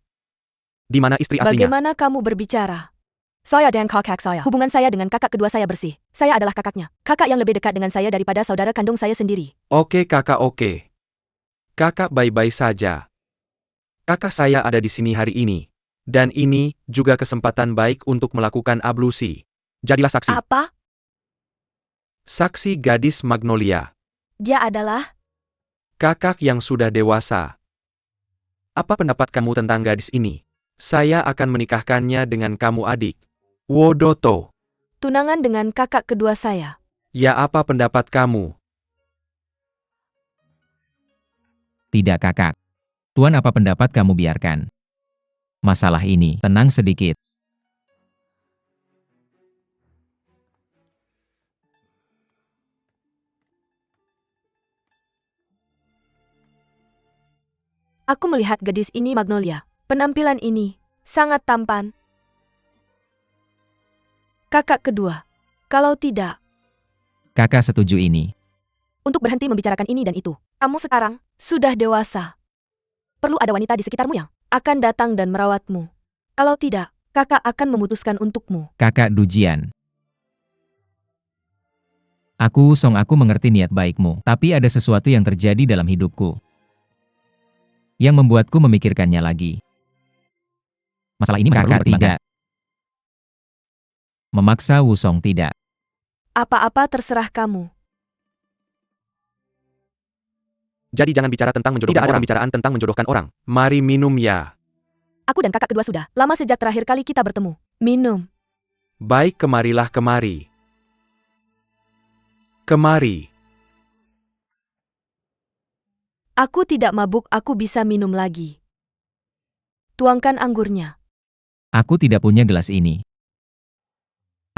Di mana istri aslinya? Bagaimana kamu berbicara? Saya dan kakak saya. Hubungan saya dengan kakak kedua saya bersih. Saya adalah kakaknya. Kakak yang lebih dekat dengan saya daripada saudara kandung saya sendiri. Oke kakak, oke. Kakak baik-baik saja. Kakak saya ada di sini hari ini. Dan ini juga kesempatan baik untuk melakukan ablusi. Jadilah saksi. Apa? Saksi gadis Magnolia. Dia adalah... Kakak yang sudah dewasa. Apa pendapat kamu tentang gadis ini? Saya akan menikahkannya dengan kamu, adik. Wodoto. tunangan dengan kakak kedua saya. Ya, apa pendapat kamu? Tidak kakak. Tuan, apa pendapat kamu? Biarkan masalah ini tenang sedikit. Aku melihat gadis ini Magnolia. Penampilan ini sangat tampan. Kakak kedua. Kalau tidak, Kakak setuju ini. untuk berhenti membicarakan ini dan itu. Kamu sekarang sudah dewasa. Perlu ada wanita di sekitarmu yang akan datang dan merawatmu. Kalau tidak, kakak akan memutuskan untukmu. Kakak Dujian. Aku mengerti niat baikmu, tapi ada sesuatu yang terjadi dalam hidupku yang membuatku memikirkannya lagi. Masalah ini masih perlu dipertimbangkan. Memaksa Wusong tidak. Apa-apa terserah kamu. Jadi jangan bicara tentang menjodohkan orang. Pembicaraan tentang menjodohkan orang. Mari minum ya. Aku dan kakak kedua sudah lama sejak terakhir kali kita bertemu. Minum. Baik, kemarilah kemari. Kemari. Aku tidak mabuk, aku bisa minum lagi. Tuangkan anggurnya. Aku tidak punya gelas ini.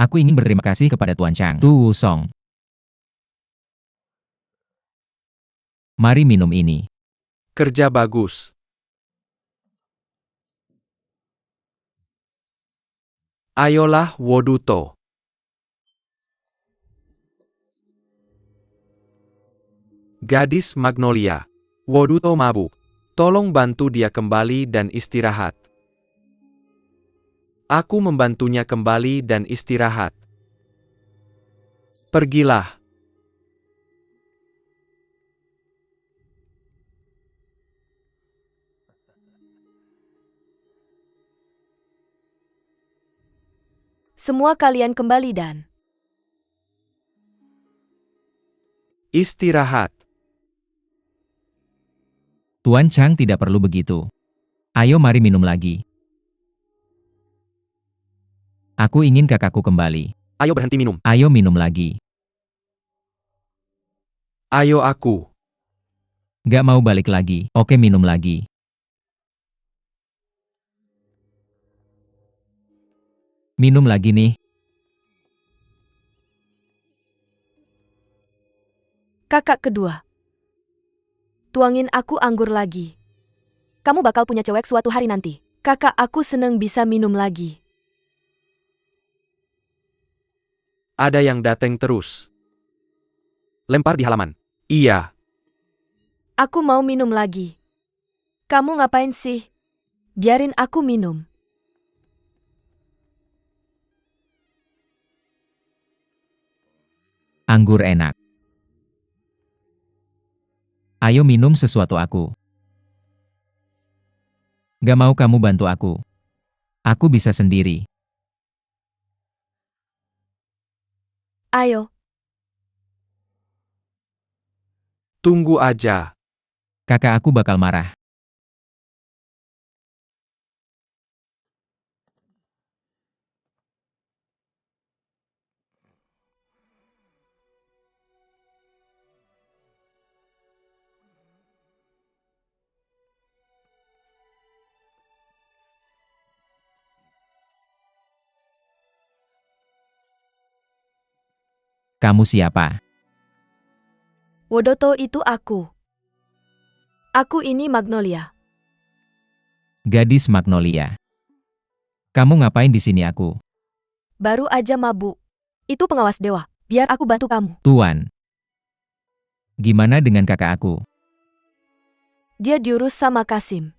Aku ingin berterima kasih kepada Tuan Chang. Tu Wusong. Mari minum ini. Kerja bagus. Ayolah, Woduto. Gadis Magnolia. Woduto mabuk. Tolong bantu dia kembali dan istirahat. Aku membantunya kembali dan istirahat. Pergilah. Semua kalian kembali dan Istirahat. Tuan Chang tidak perlu begitu. Ayo mari minum lagi. Aku ingin kakakku kembali. Ayo berhenti minum. Ayo minum lagi. Ayo aku. Gak mau balik lagi. Oke, minum lagi. Minum lagi nih. kakak kedua. Tuangin aku anggur lagi. Kamu bakal punya cewek suatu hari nanti. Kakak aku seneng bisa minum lagi. Ada yang datang terus. Lempar di halaman. Iya. Aku mau minum lagi. Kamu ngapain sih? Biarin aku minum. Anggur enak. Ayo minum sesuatu aku. Gak mau kamu bantu aku. Aku bisa sendiri. Ayo, Tunggu aja. Kakak aku bakal marah. Kamu siapa? Wodoto itu aku. Aku ini Magnolia. Gadis Magnolia. Kamu ngapain di sini aku? Baru aja mabuk. Itu pengawas dewa. Biar aku bantu kamu. Tuan. Gimana dengan kakak aku? Dia diurus sama Kasim.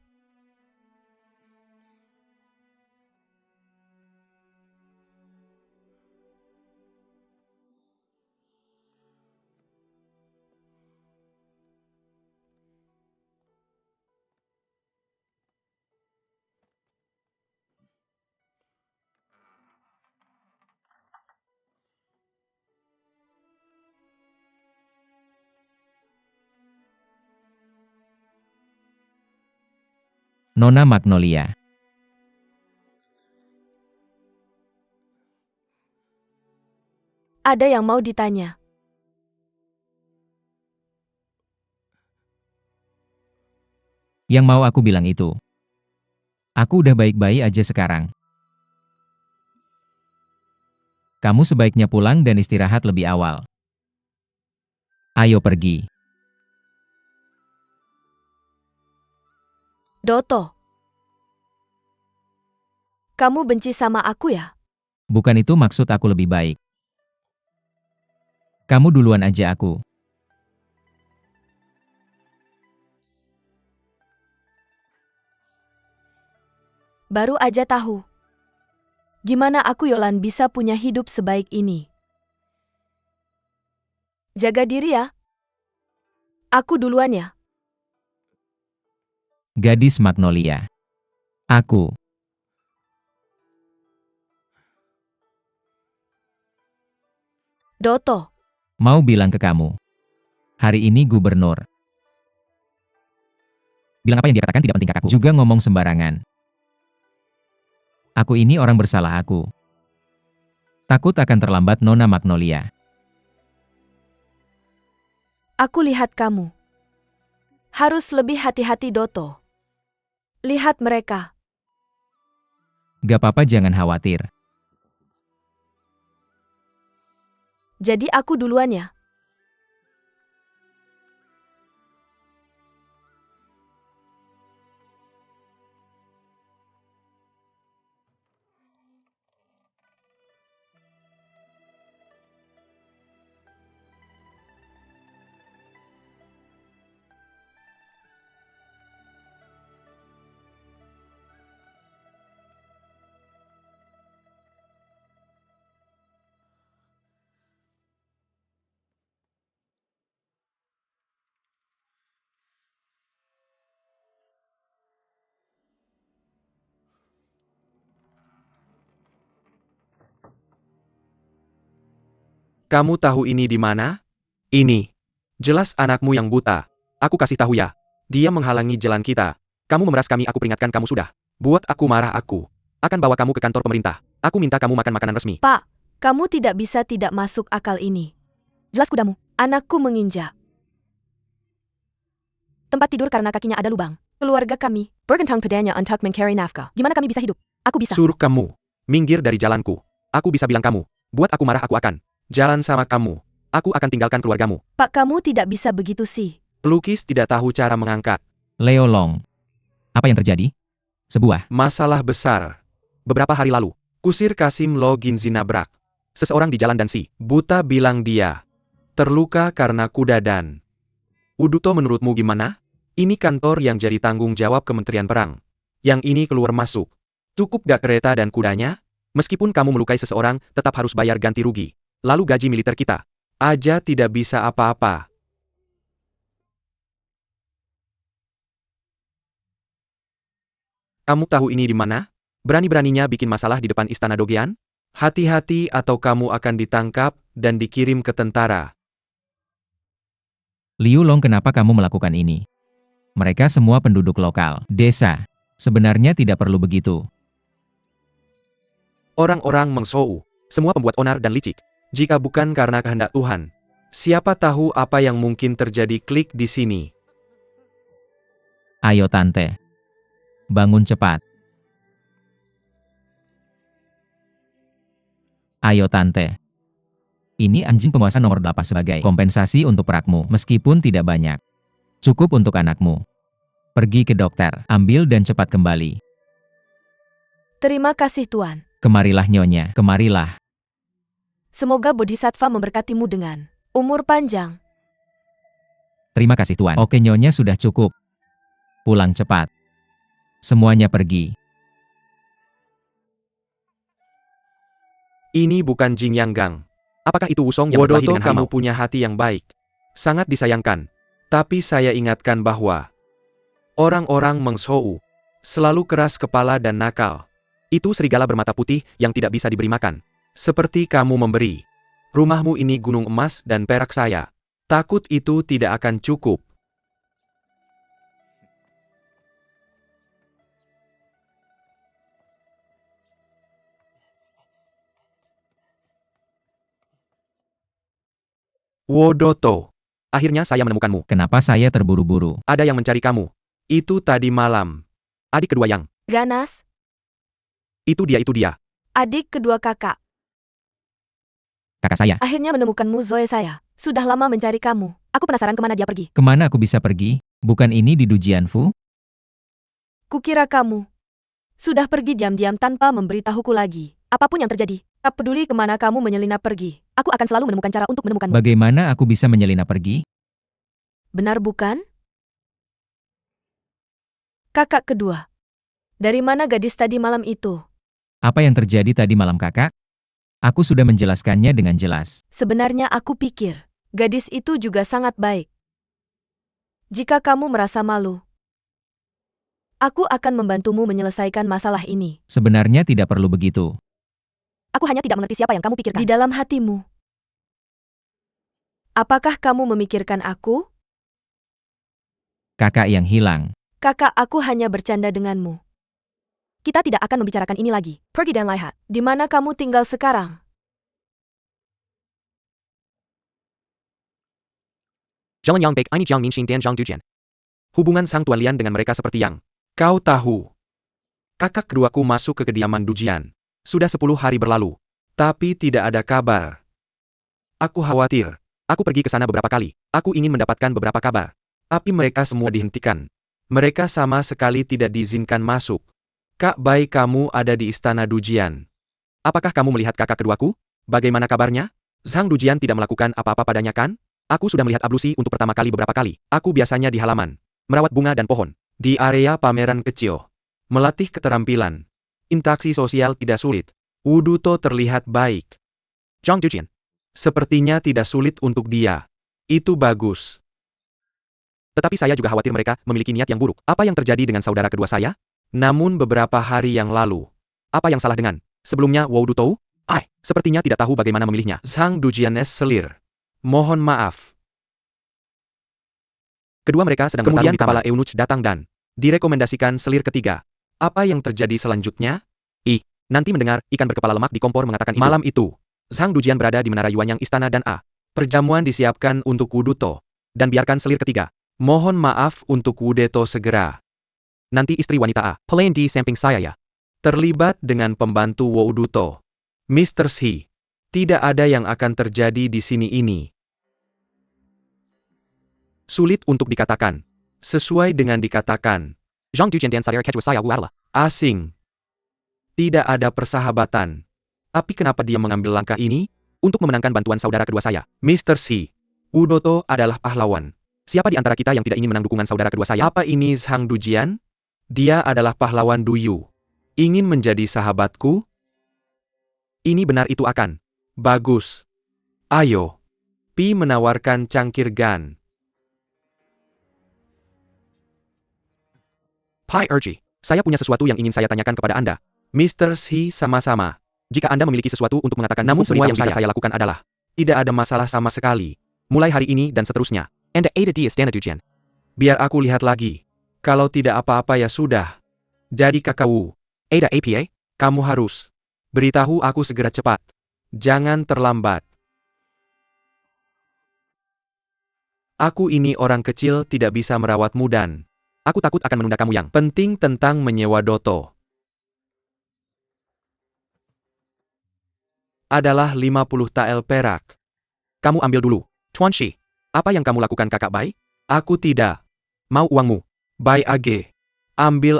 Nona Magnolia. Ada yang mau ditanya. Yang mau aku bilang itu. Aku udah baik-baik aja sekarang. Kamu sebaiknya pulang dan istirahat lebih awal. Ayo pergi. Doto. Kamu benci sama aku ya? Bukan itu maksud aku lebih baik. Kamu duluan aja aku. Baru aja tahu. Gimana aku Yolan bisa punya hidup sebaik ini? Jaga diri ya. Aku duluan ya. Gadis Magnolia. Aku. Doto. Mau bilang ke kamu. Hari ini gubernur. Bilang apa yang dia katakan tidak penting kakakku. Juga ngomong sembarangan. Aku ini orang bersalah aku. Takut akan terlambat Nona Magnolia. Aku lihat kamu. Harus lebih hati-hati Doto. Lihat mereka. Gak apa-apa jangan khawatir. Jadi aku duluan ya. Kamu tahu ini di mana? Ini. Jelas anakmu yang buta. Aku kasih tahu ya. Dia menghalangi jalan kita. Kamu memeras kami, aku peringatkan kamu sudah. Buat aku marah aku. Akan bawa kamu ke kantor pemerintah. Aku minta kamu makan makanan resmi. Pak, kamu tidak bisa tidak masuk akal ini. Jelas kudamu, anakku menginjak tempat tidur karena kakinya ada lubang. Keluarga kami, bergantang padanya untuk mencari nafkah. Gimana kami bisa hidup? Aku bisa. Suruh kamu. Minggir dari jalanku. Aku bisa bilang kamu. Buat aku marah aku akan. Jalan sama kamu. Aku akan tinggalkan keluargamu. Pak, kamu tidak bisa begitu sih. Pelukis tidak tahu cara mengangkat. Leo Long. Apa yang terjadi? Sebuah Masalah besar. Beberapa hari lalu, kusir Kasim Lo Ginzi nabrak seseorang di jalan dan si buta bilang dia terluka karena kuda dan... Uduto, menurutmu gimana? Ini kantor yang jadi tanggung jawab Kementerian Perang. Yang ini keluar masuk. Cukup gak kereta dan kudanya? Meskipun kamu melukai seseorang, tetap harus bayar ganti rugi. Lalu gaji militer kita aja tidak bisa apa-apa. Kamu tahu ini di mana? Berani-beraninya bikin masalah di depan istana Dogean? Hati-hati atau kamu akan ditangkap dan dikirim ke tentara. Liu Long, kenapa kamu melakukan ini? Mereka semua penduduk lokal, desa. Sebenarnya tidak perlu begitu. Orang-orang Mengsou, semua pembuat onar dan licik. Jika bukan karena kehendak Tuhan, siapa tahu apa yang mungkin terjadi. Klik di sini. Ayo tante. Bangun cepat. Ayo tante. Ini anjing penguasa nomor 8 sebagai kompensasi untuk perakmu, meskipun tidak banyak. Cukup untuk anakmu. Pergi ke dokter, ambil dan cepat kembali. Terima kasih Tuan. Kemarilah Nyonya, kemarilah. Semoga Bodhisattva memberkatimu dengan umur panjang. Terima kasih Tuan. Oke Nyonya, sudah cukup. Pulang cepat. Semuanya pergi. Ini bukan Jing Yang Gang. Apakah itu Wusong yang berkelahi dengan harimau? Kamu punya hati yang baik. Sangat disayangkan. Tapi saya ingatkan bahwa orang-orang Mengsou selalu keras kepala dan nakal. Itu serigala bermata putih yang tidak bisa diberi makan. Seperti kamu memberi rumahmu ini gunung emas dan perak saya. Takut itu tidak akan cukup. Wodoto. Akhirnya saya menemukanmu. Kenapa saya terburu-buru? Ada yang mencari kamu. Itu tadi malam. Adik kedua yang... Ganas, Itu dia. adik kedua kakak. Kakak saya. Akhirnya menemukanmu Zoe saya. Sudah lama mencari kamu. Aku penasaran kemana dia pergi. Kemana aku bisa pergi? Bukan ini di Dujianfu? Kukira kamu sudah pergi diam-diam tanpa memberitahuku lagi. Apapun yang terjadi, tak peduli kemana kamu menyelinap pergi, aku akan selalu menemukan cara untuk menemukanmu. Bagaimana aku bisa menyelinap pergi? Benar bukan? Kakak kedua. Dari mana gadis tadi malam itu? Apa yang terjadi tadi malam kakak? Aku sudah menjelaskannya dengan jelas. Sebenarnya aku pikir, gadis itu juga sangat baik. Jika kamu merasa malu, aku akan membantumu menyelesaikan masalah ini. Sebenarnya tidak perlu begitu. Aku hanya tidak mengerti siapa yang kamu pikirkan. Di dalam hatimu. Apakah kamu memikirkan aku? Kakak yang hilang. Kakak, aku hanya bercanda denganmu. Kita tidak akan membicarakan ini lagi. Pergi dan lihat. Di mana kamu tinggal sekarang? Jalan Yang Baik ini Jiang Minxin dan Zhang Dujian. Hubungan Sang Tuan Lian dengan mereka seperti yang kau tahu. Kakak keduaku masuk ke kediaman Dujian. Sudah 10 hari berlalu. Tapi tidak ada kabar. Aku khawatir. Aku pergi ke sana beberapa kali. Aku ingin mendapatkan beberapa kabar. Tapi mereka semua dihentikan. Mereka sama sekali tidak diizinkan masuk. Kak Bai, kamu ada di istana Dujian. Apakah kamu melihat kakak keduaku? Bagaimana kabarnya? Zhang Dujian tidak melakukan apa-apa padanya kan? Aku sudah melihat ablusi untuk pertama kali beberapa kali. Aku biasanya di halaman. Merawat bunga dan pohon. Di area pameran kecil. Melatih keterampilan. Interaksi sosial tidak sulit. Wuduto terlihat baik. Zhang Dujian. Sepertinya tidak sulit untuk dia. Itu bagus. Tetapi saya juga khawatir mereka memiliki niat yang buruk. Apa yang terjadi dengan saudara kedua saya? Namun beberapa hari yang lalu. Apa yang salah dengan sebelumnya Wuduto? Sepertinya tidak tahu bagaimana memilihnya. Zhang Dujian selir. Mohon maaf. Kedua mereka sedang bertarung di taman. Kepala Eunuch datang dan direkomendasikan selir ketiga. Apa yang terjadi selanjutnya? Nanti mendengar ikan berkepala lemak di kompor mengatakan itu. Malam itu, Zhang Dujian berada di menara Yuanyang istana dan perjamuan disiapkan untuk Wuduto. Dan biarkan selir ketiga. Mohon maaf untuk Wuduto segera. Nanti istri wanita pelayan di samping saya ya. Terlibat dengan pembantu Wuduto. Mr. Shi. Tidak ada yang akan terjadi di sini ini. Sulit untuk dikatakan. Sesuai dengan dikatakan. Zhang Dujian dan saudara kedua saya adalah asing. Tidak ada persahabatan. Tapi kenapa dia mengambil langkah ini? Untuk memenangkan bantuan saudara kedua saya. Mr. Shi. Wuduto adalah pahlawan. Siapa di antara kita yang tidak ingin menang dukungan saudara kedua saya? Apa ini Zhang Dujian? Dia adalah pahlawan Duyu. Ingin menjadi sahabatku? Ini benar itu akan. Bagus. Ayo. Pi menawarkan cangkir gan. Pai Erji, saya punya sesuatu yang ingin saya tanyakan kepada Anda. Mr. Shi, sama-sama. Jika Anda memiliki sesuatu untuk mengatakan, namun semua yang bisa saya lakukan adalah tidak ada masalah sama sekali. Mulai hari ini dan seterusnya. Anda ada di istana Dujian. Biar aku lihat lagi. Kalau tidak apa-apa ya sudah. Jadi kakak Wu. Ada APA, kamu harus beritahu aku segera cepat. Jangan terlambat. Aku ini orang kecil tidak bisa merawatmu dan aku takut akan menunda kamu yang penting tentang menyewa Doto. Adalah 50 tael perak. Kamu ambil dulu. Tuan Shi, apa yang kamu lakukan kakak Bai? Aku tidak mau uangmu. Bai Age. Ambil.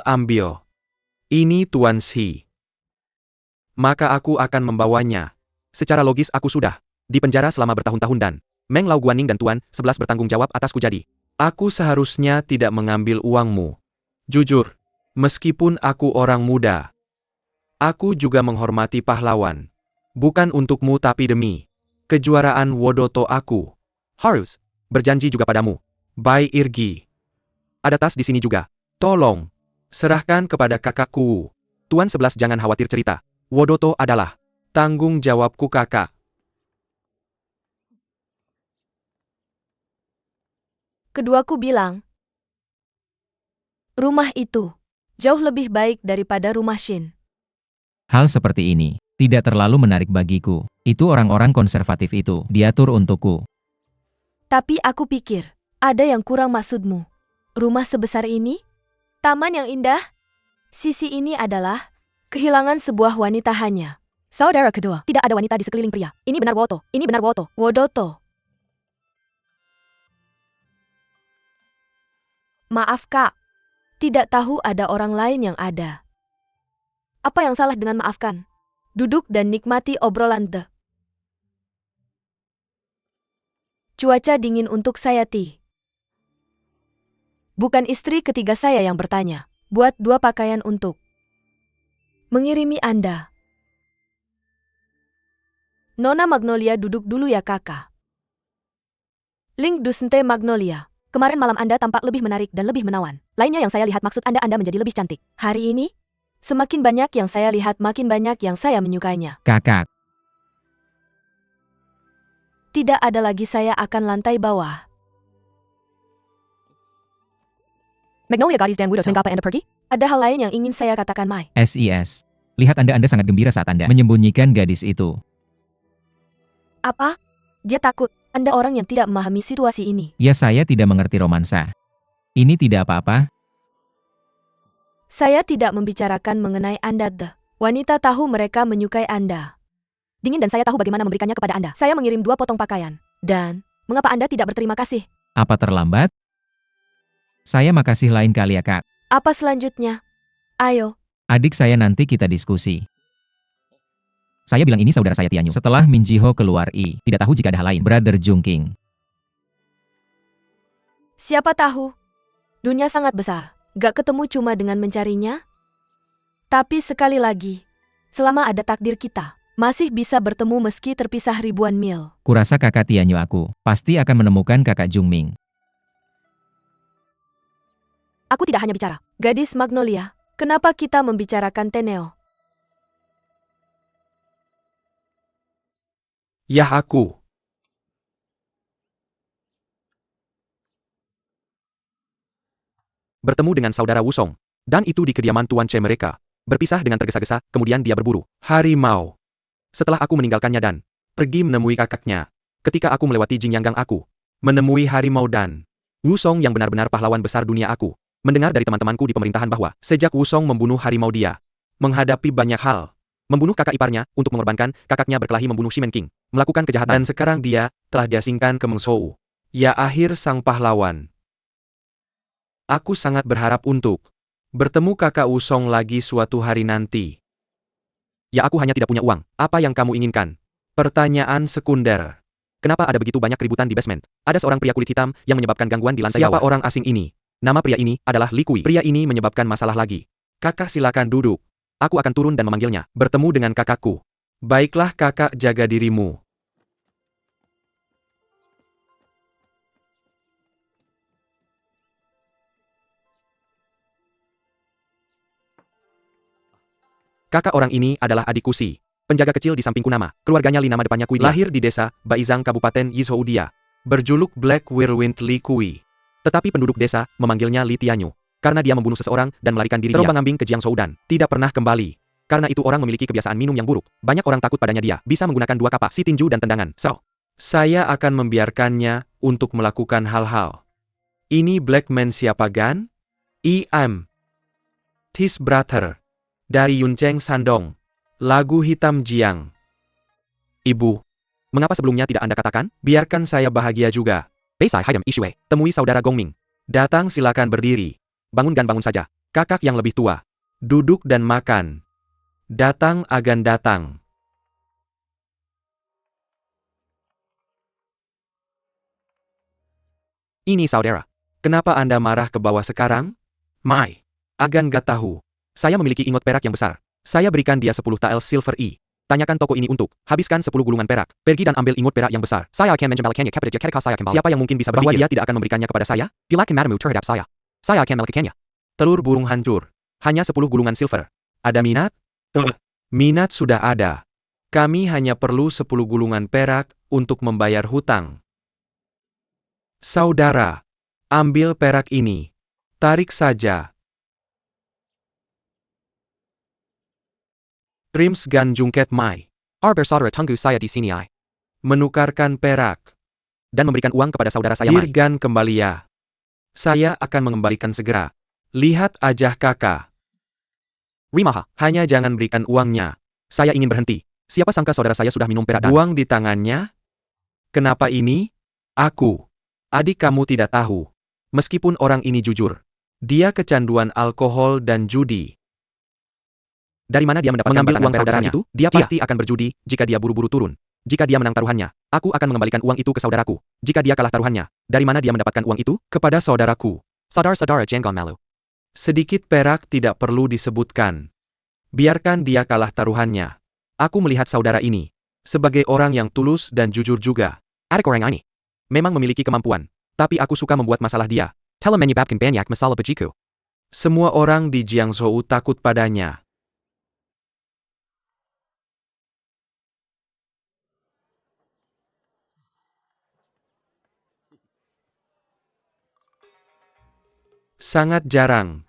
Ini Tuan Shi. Maka aku akan membawanya. Secara logis aku sudah di penjara selama bertahun-tahun dan Meng Lao Guaning dan Tuan 11 bertanggung jawab atasku jadi. Aku seharusnya tidak mengambil uangmu. Jujur, meskipun aku orang muda. Aku juga menghormati pahlawan. Bukan untukmu tapi demi kejuaraan Wuduto aku harus berjanji juga padamu. Bai Irgi. Ada tas di sini juga. Tolong. Serahkan kepada kakakku. Tuan 11 jangan khawatir cerita. Wuduto adalah tanggung jawabku kakak. Keduaku bilang, rumah itu jauh lebih baik daripada rumah Shin. Hal seperti ini tidak terlalu menarik bagiku. Itu orang-orang konservatif itu diatur untukku. Tapi aku pikir, ada yang kurang maksudmu. Rumah sebesar ini? Taman yang indah? Sisi ini adalah kehilangan sebuah wanita hanya. Saudara kedua, tidak ada wanita di sekeliling pria. Ini benar Wuduto. Ini benar Wuduto. Wuduto. Maaf kak. Tidak tahu ada orang lain yang ada. Apa yang salah dengan maafkan? Duduk dan nikmati obrolan The. Cuaca dingin untuk saya Ti. Bukan istri ketiga saya yang bertanya. Buat 2 pakaian untuk mengirimi Anda. Nona Magnolia duduk dulu ya kakak. Link Dusente Magnolia. Kemarin malam Anda tampak lebih menarik dan lebih menawan. Lainnya yang saya lihat maksud Anda menjadi lebih cantik. Hari ini, semakin banyak yang saya lihat makin banyak yang saya menyukainya. Kakak, Tidak ada lagi saya akan lantai bawah. Magnolia Gadis dan Wudo mengapa Anda pergi? Ada hal lain yang ingin saya katakan Mai. SIS. Lihat Anda sangat gembira saat Anda menyembunyikan gadis itu. Apa? Dia takut. Anda orang yang tidak memahami situasi ini. Ya saya tidak mengerti romansa. Ini tidak apa-apa. Saya tidak membicarakan mengenai Anda The. Wanita tahu mereka menyukai Anda. Dingin dan saya tahu bagaimana memberikannya kepada Anda. Saya mengirim 2 potong pakaian. Dan, mengapa Anda tidak berterima kasih? Apa terlambat? Saya makasih lain kali ya kak. Apa selanjutnya? Ayo. Adik saya nanti kita diskusi. Saya bilang ini saudara saya Tianyu. Setelah Min Jiho keluar tidak tahu jika ada hal lain. Brother Jungking. Siapa tahu? Dunia sangat besar. Gak ketemu cuma dengan mencarinya. Tapi sekali lagi, selama ada takdir kita, masih bisa bertemu meski terpisah ribuan mil. Kurasa kakak Tianyu aku pasti akan menemukan kakak Jungming. Aku tidak hanya bicara. Gadis Magnolia, kenapa kita membicarakan Teneo? Yah aku. Bertemu dengan saudara Wusong. Dan itu di kediaman Tuan Che mereka. Berpisah dengan tergesa-gesa, kemudian dia berburu. Harimau. Setelah aku meninggalkannya dan pergi menemui kakaknya. Ketika aku melewati Jingyanggang aku menemui harimau dan Wusong yang benar-benar pahlawan besar dunia aku. Mendengar dari teman-temanku di pemerintahan bahwa sejak Wusong membunuh harimau dia menghadapi banyak hal. Membunuh kakak iparnya untuk mengorbankan kakaknya berkelahi membunuh Shimen King. Melakukan kejahatan dan sekarang dia telah diasingkan ke Mengshou. Ya akhir sang pahlawan. Aku sangat berharap untuk bertemu kakak Wusong lagi suatu hari nanti. Ya aku hanya tidak punya uang. Apa yang kamu inginkan? Pertanyaan sekunder. Kenapa ada begitu banyak keributan di basement? Ada seorang pria kulit hitam yang menyebabkan gangguan di lantai bawah. Siapa orang asing ini? Nama pria ini adalah Li Kui. Pria ini menyebabkan masalah lagi. Kakak silakan duduk. Aku akan turun dan memanggilnya. Bertemu dengan kakakku. Baiklah kakak, jaga dirimu. Kakak orang ini adalah adikku Si. Penjaga kecil di sampingku nama. Keluarganya Li nama depannya Kui. Lahir di desa Baizang Kabupaten Yizhou dia. Berjuluk Black Whirlwind Li Kui. Tetapi penduduk desa memanggilnya Li Tianyu. Karena dia membunuh seseorang dan melarikan diri terombang-ambing ke Jiangzhou dan tidak pernah kembali. Karena itu orang memiliki kebiasaan minum yang buruk. Banyak orang takut padanya dia. Bisa menggunakan 2 kapak, si tinju dan tendangan. So, saya akan membiarkannya untuk melakukan hal-hal. Ini Black Man siapa Gan? I'm his brother. Dari Yuncheng Shandong. Lagu Hitam Jiang. Ibu, mengapa sebelumnya tidak Anda katakan? Biarkan saya bahagia juga. Beisai Hayam Ishue. Temui saudara Gongming. Datang silakan berdiri. Bangun saja. Kakak yang lebih tua. Duduk dan makan. Datang agan datang. Ini saudara. Kenapa Anda marah ke bawah sekarang? Mai. Agan gak tahu. Saya memiliki ingot perak yang besar. Saya berikan dia 10 tael silver Tanyakan toko ini untuk habiskan 10 gulungan perak. Pergi dan ambil ingot perak yang besar. Saya akan menjempelkannya siapa yang mungkin bisa berpikir bahwa dia tidak akan memberikannya kepada saya? Bilakan madamu terhadap saya. Saya akan melakukannya. Telur burung hancur. Hanya 10 gulungan silver. Ada minat? Minat sudah ada. Kami hanya perlu 10 gulungan perak untuk membayar hutang. Saudara, ambil perak ini. Tarik saja. Trims Gan Jungket Mai. Bersaudara tunggu saya di sini Menukarkan perak. Dan memberikan uang kepada saudara saya Mai. Dirgan kembali ya. Saya akan mengembalikan segera. Lihat aja kakak. Rimaha, hanya jangan berikan uangnya. Saya ingin berhenti. Siapa sangka saudara saya sudah minum perak dan uang di tangannya? Kenapa ini? Aku. Adik kamu tidak tahu. Meskipun orang ini jujur. Dia kecanduan alkohol dan judi. Dari mana dia mendapatkan Mengambil batangan uang perak saudaranya besar itu, dia pasti akan berjudi jika dia buru-buru turun. Jika dia menang taruhannya, aku akan mengembalikan uang itu ke saudaraku. Jika dia kalah taruhannya, dari mana dia mendapatkan uang itu? Kepada saudaraku. Saudara-saudara Janggon malu. Sedikit perak tidak perlu disebutkan. Biarkan dia kalah taruhannya. Aku melihat saudara ini sebagai orang yang tulus dan jujur juga. Adik orang ini memang memiliki kemampuan, tapi aku suka membuat masalah dia. Telah menyebabkan banyak masalah bagiku. Semua orang di Jiangzhou takut padanya. Sangat jarang.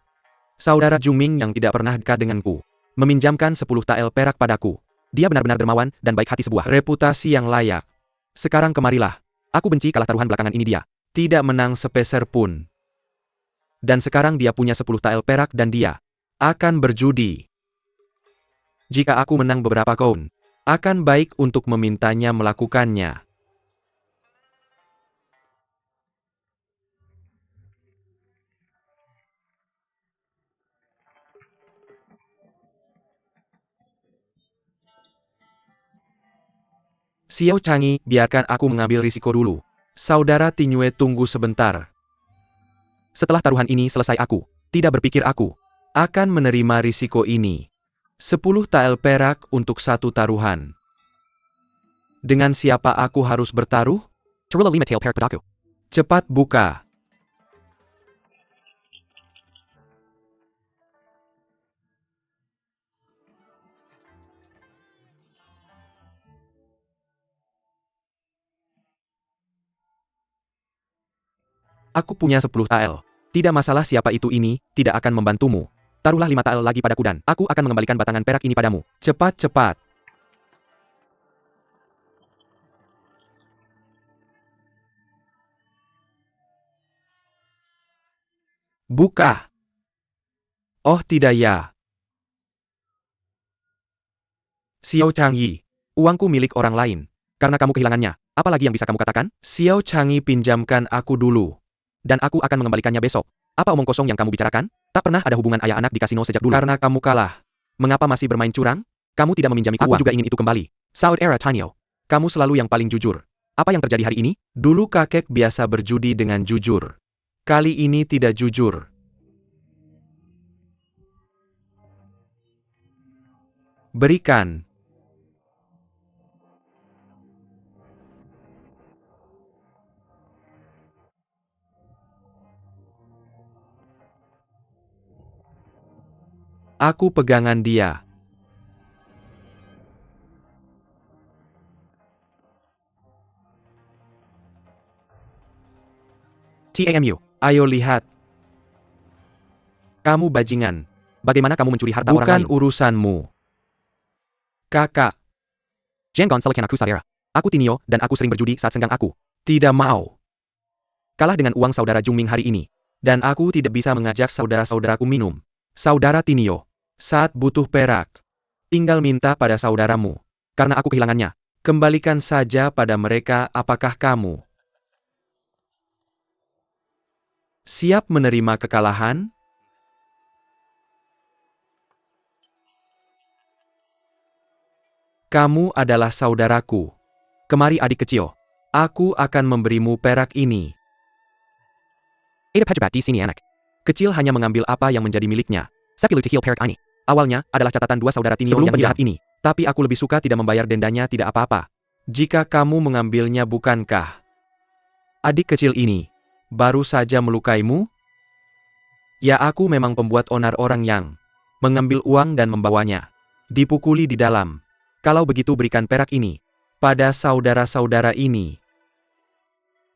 Saudara Juming yang tidak pernah dekat denganku meminjamkan 10 tael perak padaku. Dia benar-benar dermawan dan baik hati sebuah Reputasi yang layak. Sekarang kemarilah. Aku benci kalah taruhan belakangan ini dia. Tidak menang sepeser pun. Dan sekarang dia punya 10 tael perak dan dia akan berjudi. Jika aku menang beberapa koin, akan baik untuk memintanya melakukannya. Xiao Changi, biarkan aku mengambil risiko dulu. Saudara Tinyue tunggu sebentar. Setelah taruhan ini selesai aku tidak berpikir aku Akan menerima risiko ini. 10 tael perak untuk satu taruhan. Dengan siapa aku harus bertaruh? Taruhlah 5 tael perak padaku. Cepat buka. Aku punya 10 tael. Tidak masalah siapa itu ini, tidak akan membantumu. Taruhlah 5 tael lagi padaku dan aku akan mengembalikan batangan perak ini padamu. Cepat-cepat. Buka. Oh tidak ya. Xiao Changyi, uangku milik orang lain. Karena kamu kehilangannya, apalagi yang bisa kamu katakan? Xiao Changyi pinjamkan aku dulu. Dan aku akan mengembalikannya besok. Apa omong kosong yang kamu bicarakan? Tak pernah ada hubungan ayah anak di kasino sejak dulu. Karena kamu kalah. Mengapa masih bermain curang? Kamu tidak meminjamiku Aku uang. Juga ingin itu kembali. Saudara Tanyo, kamu selalu yang paling jujur. Apa yang terjadi hari ini? Dulu kakek biasa berjudi dengan jujur. Kali ini tidak jujur. Berikan. Aku pegangan dia. TAMU. Ayo lihat. Kamu bajingan. Bagaimana kamu mencuri harta orang Bukan lain? urusanmu. Kakak. Janggon selekan aku saudara. Aku Tinio dan aku sering berjudi saat senggang aku. Tidak mau. Kalah dengan uang saudara Jungming hari ini. Dan aku tidak bisa mengajak saudara-saudaraku minum. Saudara Tinio. Saat butuh perak. Tinggal minta pada saudaramu. Karena aku kehilangannya. Kembalikan saja pada mereka. Apakah kamu siap menerima kekalahan? Kamu adalah saudaraku. Kemari adik kecil. Aku akan memberimu perak ini. Ada pejabat di sini anak. Kecil hanya mengambil apa yang menjadi miliknya. Sepilu cihil perak ini. Awalnya adalah catatan dua saudara Tinio Sebelum yang penjahat ini. Tapi aku lebih suka tidak membayar dendanya tidak apa-apa. Jika kamu mengambilnya bukankah adik kecil ini baru saja melukaimu? Ya aku memang pembuat onar orang yang mengambil uang dan membawanya. Dipukuli di dalam. Kalau begitu berikan perak ini pada saudara-saudara ini.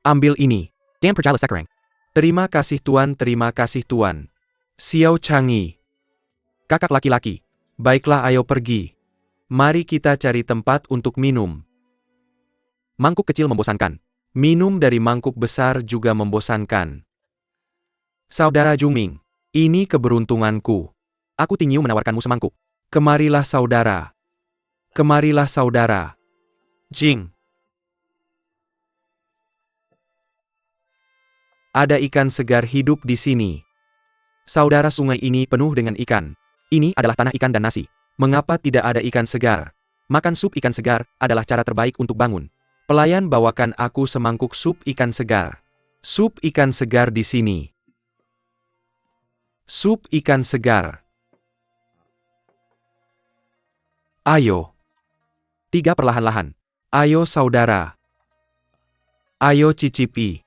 Ambil ini. Dan perjala sekarang. Terima kasih Tuan, terima kasih Tuan. Xiao Changyi. Kakak laki-laki. Baiklah ayo pergi. Mari kita cari tempat untuk minum. Mangkuk kecil membosankan. Minum dari mangkuk besar juga membosankan. Saudara Juming, ini keberuntunganku. Aku Tinio menawarkanmu semangkuk. Kemarilah saudara. Kemarilah saudara. Jing. Ada ikan segar hidup di sini. Saudara, sungai ini penuh dengan ikan. Ini adalah tanah ikan dan nasi. Mengapa tidak ada ikan segar? Makan sup ikan segar adalah cara terbaik untuk bangun. Pelayan, bawakan aku semangkuk sup ikan segar. Sup ikan segar di sini. Sup ikan segar. Ayo. 3 perlahan-lahan. Ayo saudara. Ayo cicipi.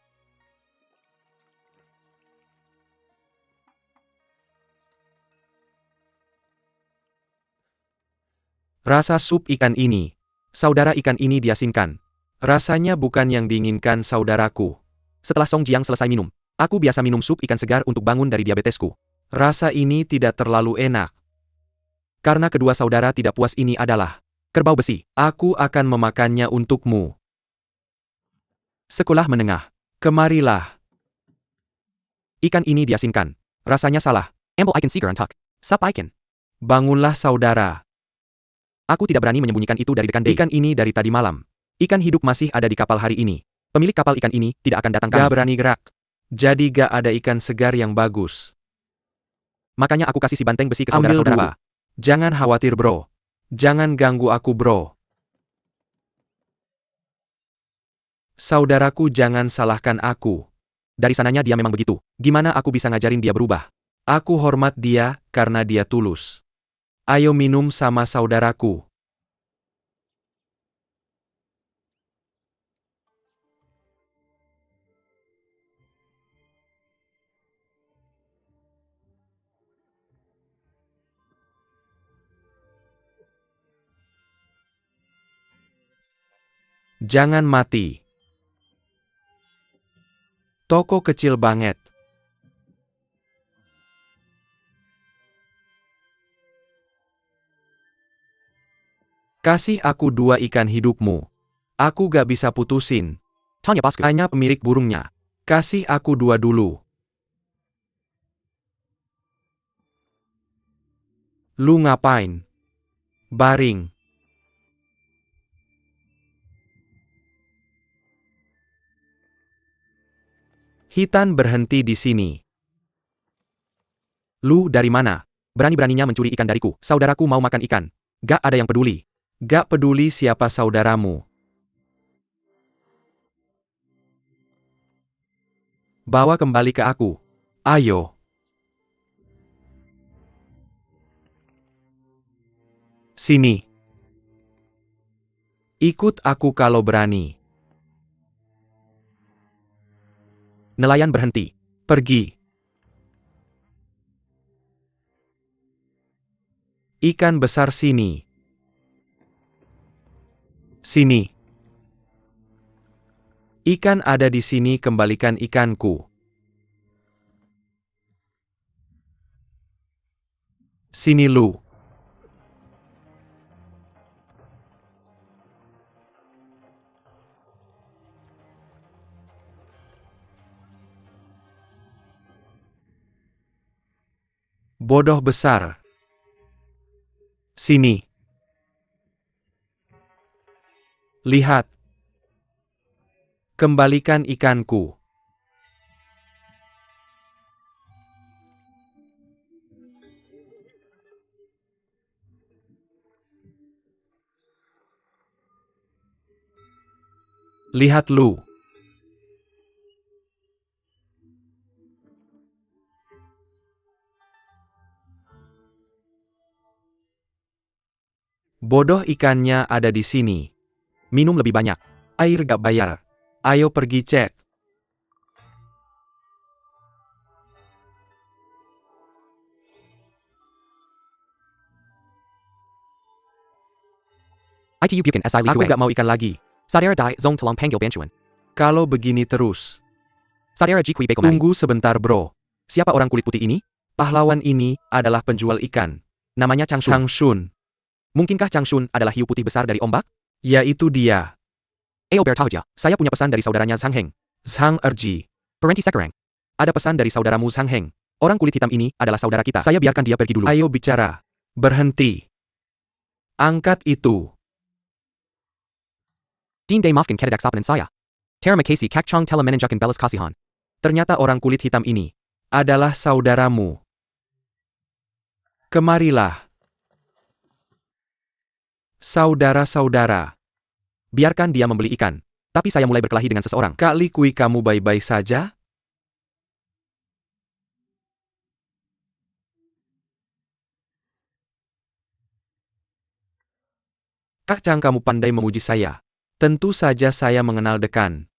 Rasa sup ikan ini. Saudara, ikan ini diasinkan. Rasanya bukan yang diinginkan saudaraku. Setelah Song Jiang selesai minum, aku biasa minum sup ikan segar untuk bangun dari diabetesku. Rasa ini tidak terlalu enak. Karena kedua saudara tidak puas, ini adalah kerbau besi. Aku akan memakannya untukmu. Sekolah menengah. Kemarilah. Ikan ini diasinkan. Rasanya salah. Amble ikan segar untuk. Sup ikan. Bangunlah saudara. Aku tidak berani menyembunyikan itu dari rekan Dei. Ikan ini dari tadi malam. Ikan hidup masih ada di kapal hari ini. Pemilik kapal ikan ini tidak akan datang kami. Gak berani gerak. Jadi gak ada ikan segar yang bagus. Makanya aku kasih si banteng besi ke saudara-saudara. Jangan khawatir bro. Jangan ganggu aku bro. Saudaraku, jangan salahkan aku. Dari sananya dia memang begitu. Gimana aku bisa ngajarin dia berubah? Aku hormat dia karena dia tulus. Ayo minum sama saudaraku. Jangan mati. Toko kecil banget. Kasih aku 2 ikan hidupmu. Aku gak bisa putusin. Tanya bosku. Tanya pemilik burungnya. Kasih aku 2 dulu. Lu ngapain? Baring. Hitan berhenti di sini. Lu dari mana? Berani-beraninya mencuri ikan dariku. Saudaraku mau makan ikan. Gak ada yang peduli. Gak peduli siapa saudaramu. Bawa kembali ke aku. Ayo. Sini. Ikut aku kalau berani. Nelayan berhenti. Pergi. Ikan besar sini. Sini. Ikan ada di sini, kembalikan ikanku. Sini lu. Bodoh besar. Sini. Lihat. Kembalikan ikanku. Lihat lu. Bodoh, ikannya ada di sini. Minum lebih banyak. Air gak bayar. Ayo pergi cek. Itu bukan asal Aku gak mau ikan lagi. Saudara dai zong tolong panggil bantuan. Kalau begini terus. Saudara jikui beko mari. Tunggu sebentar bro. Siapa orang kulit putih ini? Pahlawan ini adalah penjual ikan. Namanya Chang Shun. Chang Shun. Mungkinkah Chang Shun adalah hiu putih besar dari ombak? Ya, itu dia. Bertahu aja. Saya punya pesan dari saudaranya Zhang Heng. Zhang Erji. Berhenti sekarang. Ada pesan dari saudaramu Zhang Heng. Orang kulit hitam ini adalah saudara kita. Saya biarkan dia pergi dulu. Ayo bicara. Berhenti. Angkat itu. Dean Day maafkan ketidaksabaran saya. Terima kasih Kak Chong telah menunjukkan belas kasihan. Ternyata orang kulit hitam ini adalah saudaramu. Kemarilah. Saudara-saudara. Biarkan dia membeli ikan. Tapi saya mulai berkelahi dengan seseorang. Kak Li Kui, kamu baik-baik saja? Kak Chang, kamu pandai memuji saya. Tentu saja saya mengenal Dekan.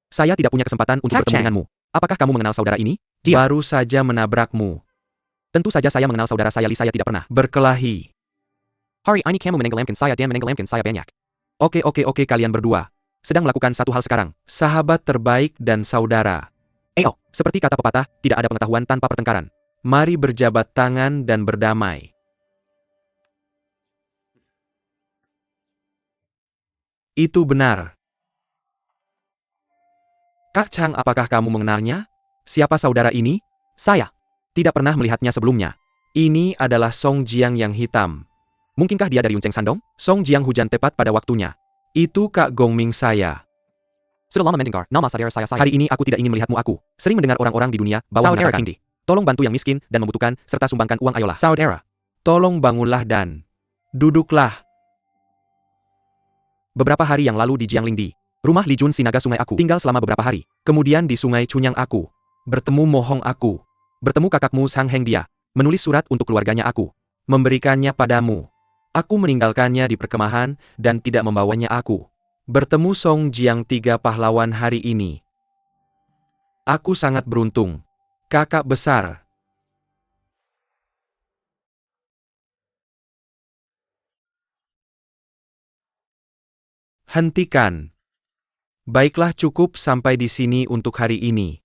Saya tidak punya kesempatan untuk Kak bertemu Chang. denganmu. Apakah kamu mengenal saudara ini? Dia. Baru saja menabrakmu. Tentu saja saya mengenal saudara saya Li. Saya tidak pernah berkelahi. Hari ini kamu menenggelamkan saya dan menenggelamkan saya banyak. Oke, kalian berdua sedang melakukan satu hal sekarang. Sahabat terbaik dan saudara. Seperti kata pepatah, tidak ada pengetahuan tanpa pertengkaran. Mari berjabat tangan dan berdamai. Itu benar. Kak Chang, apakah kamu mengenalnya? Siapa saudara ini? Saya. Tidak pernah melihatnya sebelumnya. Ini adalah Song Jiang yang hitam. Mungkinkah dia dari Yunceng Shandong? Song Jiang hujan tepat pada waktunya. Itu Kak Gongming saya. Sudah lama mendengar nama saudara saya. Hari ini aku tidak ingin melihatmu. Aku sering mendengar orang-orang di dunia bawah Saudara mengatakan, Kingdi. tolong bantu yang miskin dan membutuhkan, serta sumbangkan uang. Ayolah, saudara. Tolong bangunlah dan duduklah. Beberapa hari yang lalu di Jianglingdi, rumah Li Jun Sinaga Sungai aku tinggal selama beberapa hari. Kemudian di Sungai Cunyang aku bertemu Mohong aku. Bertemu kakakmu Sang Heng, dia menulis surat untuk keluarganya aku. Memberikannya padamu. Aku meninggalkannya di perkemahan dan tidak membawanya aku. Bertemu Song Jiang, 3 pahlawan hari ini. Aku sangat beruntung. Kakak besar. Hentikan. Baiklah, cukup sampai di sini untuk hari ini.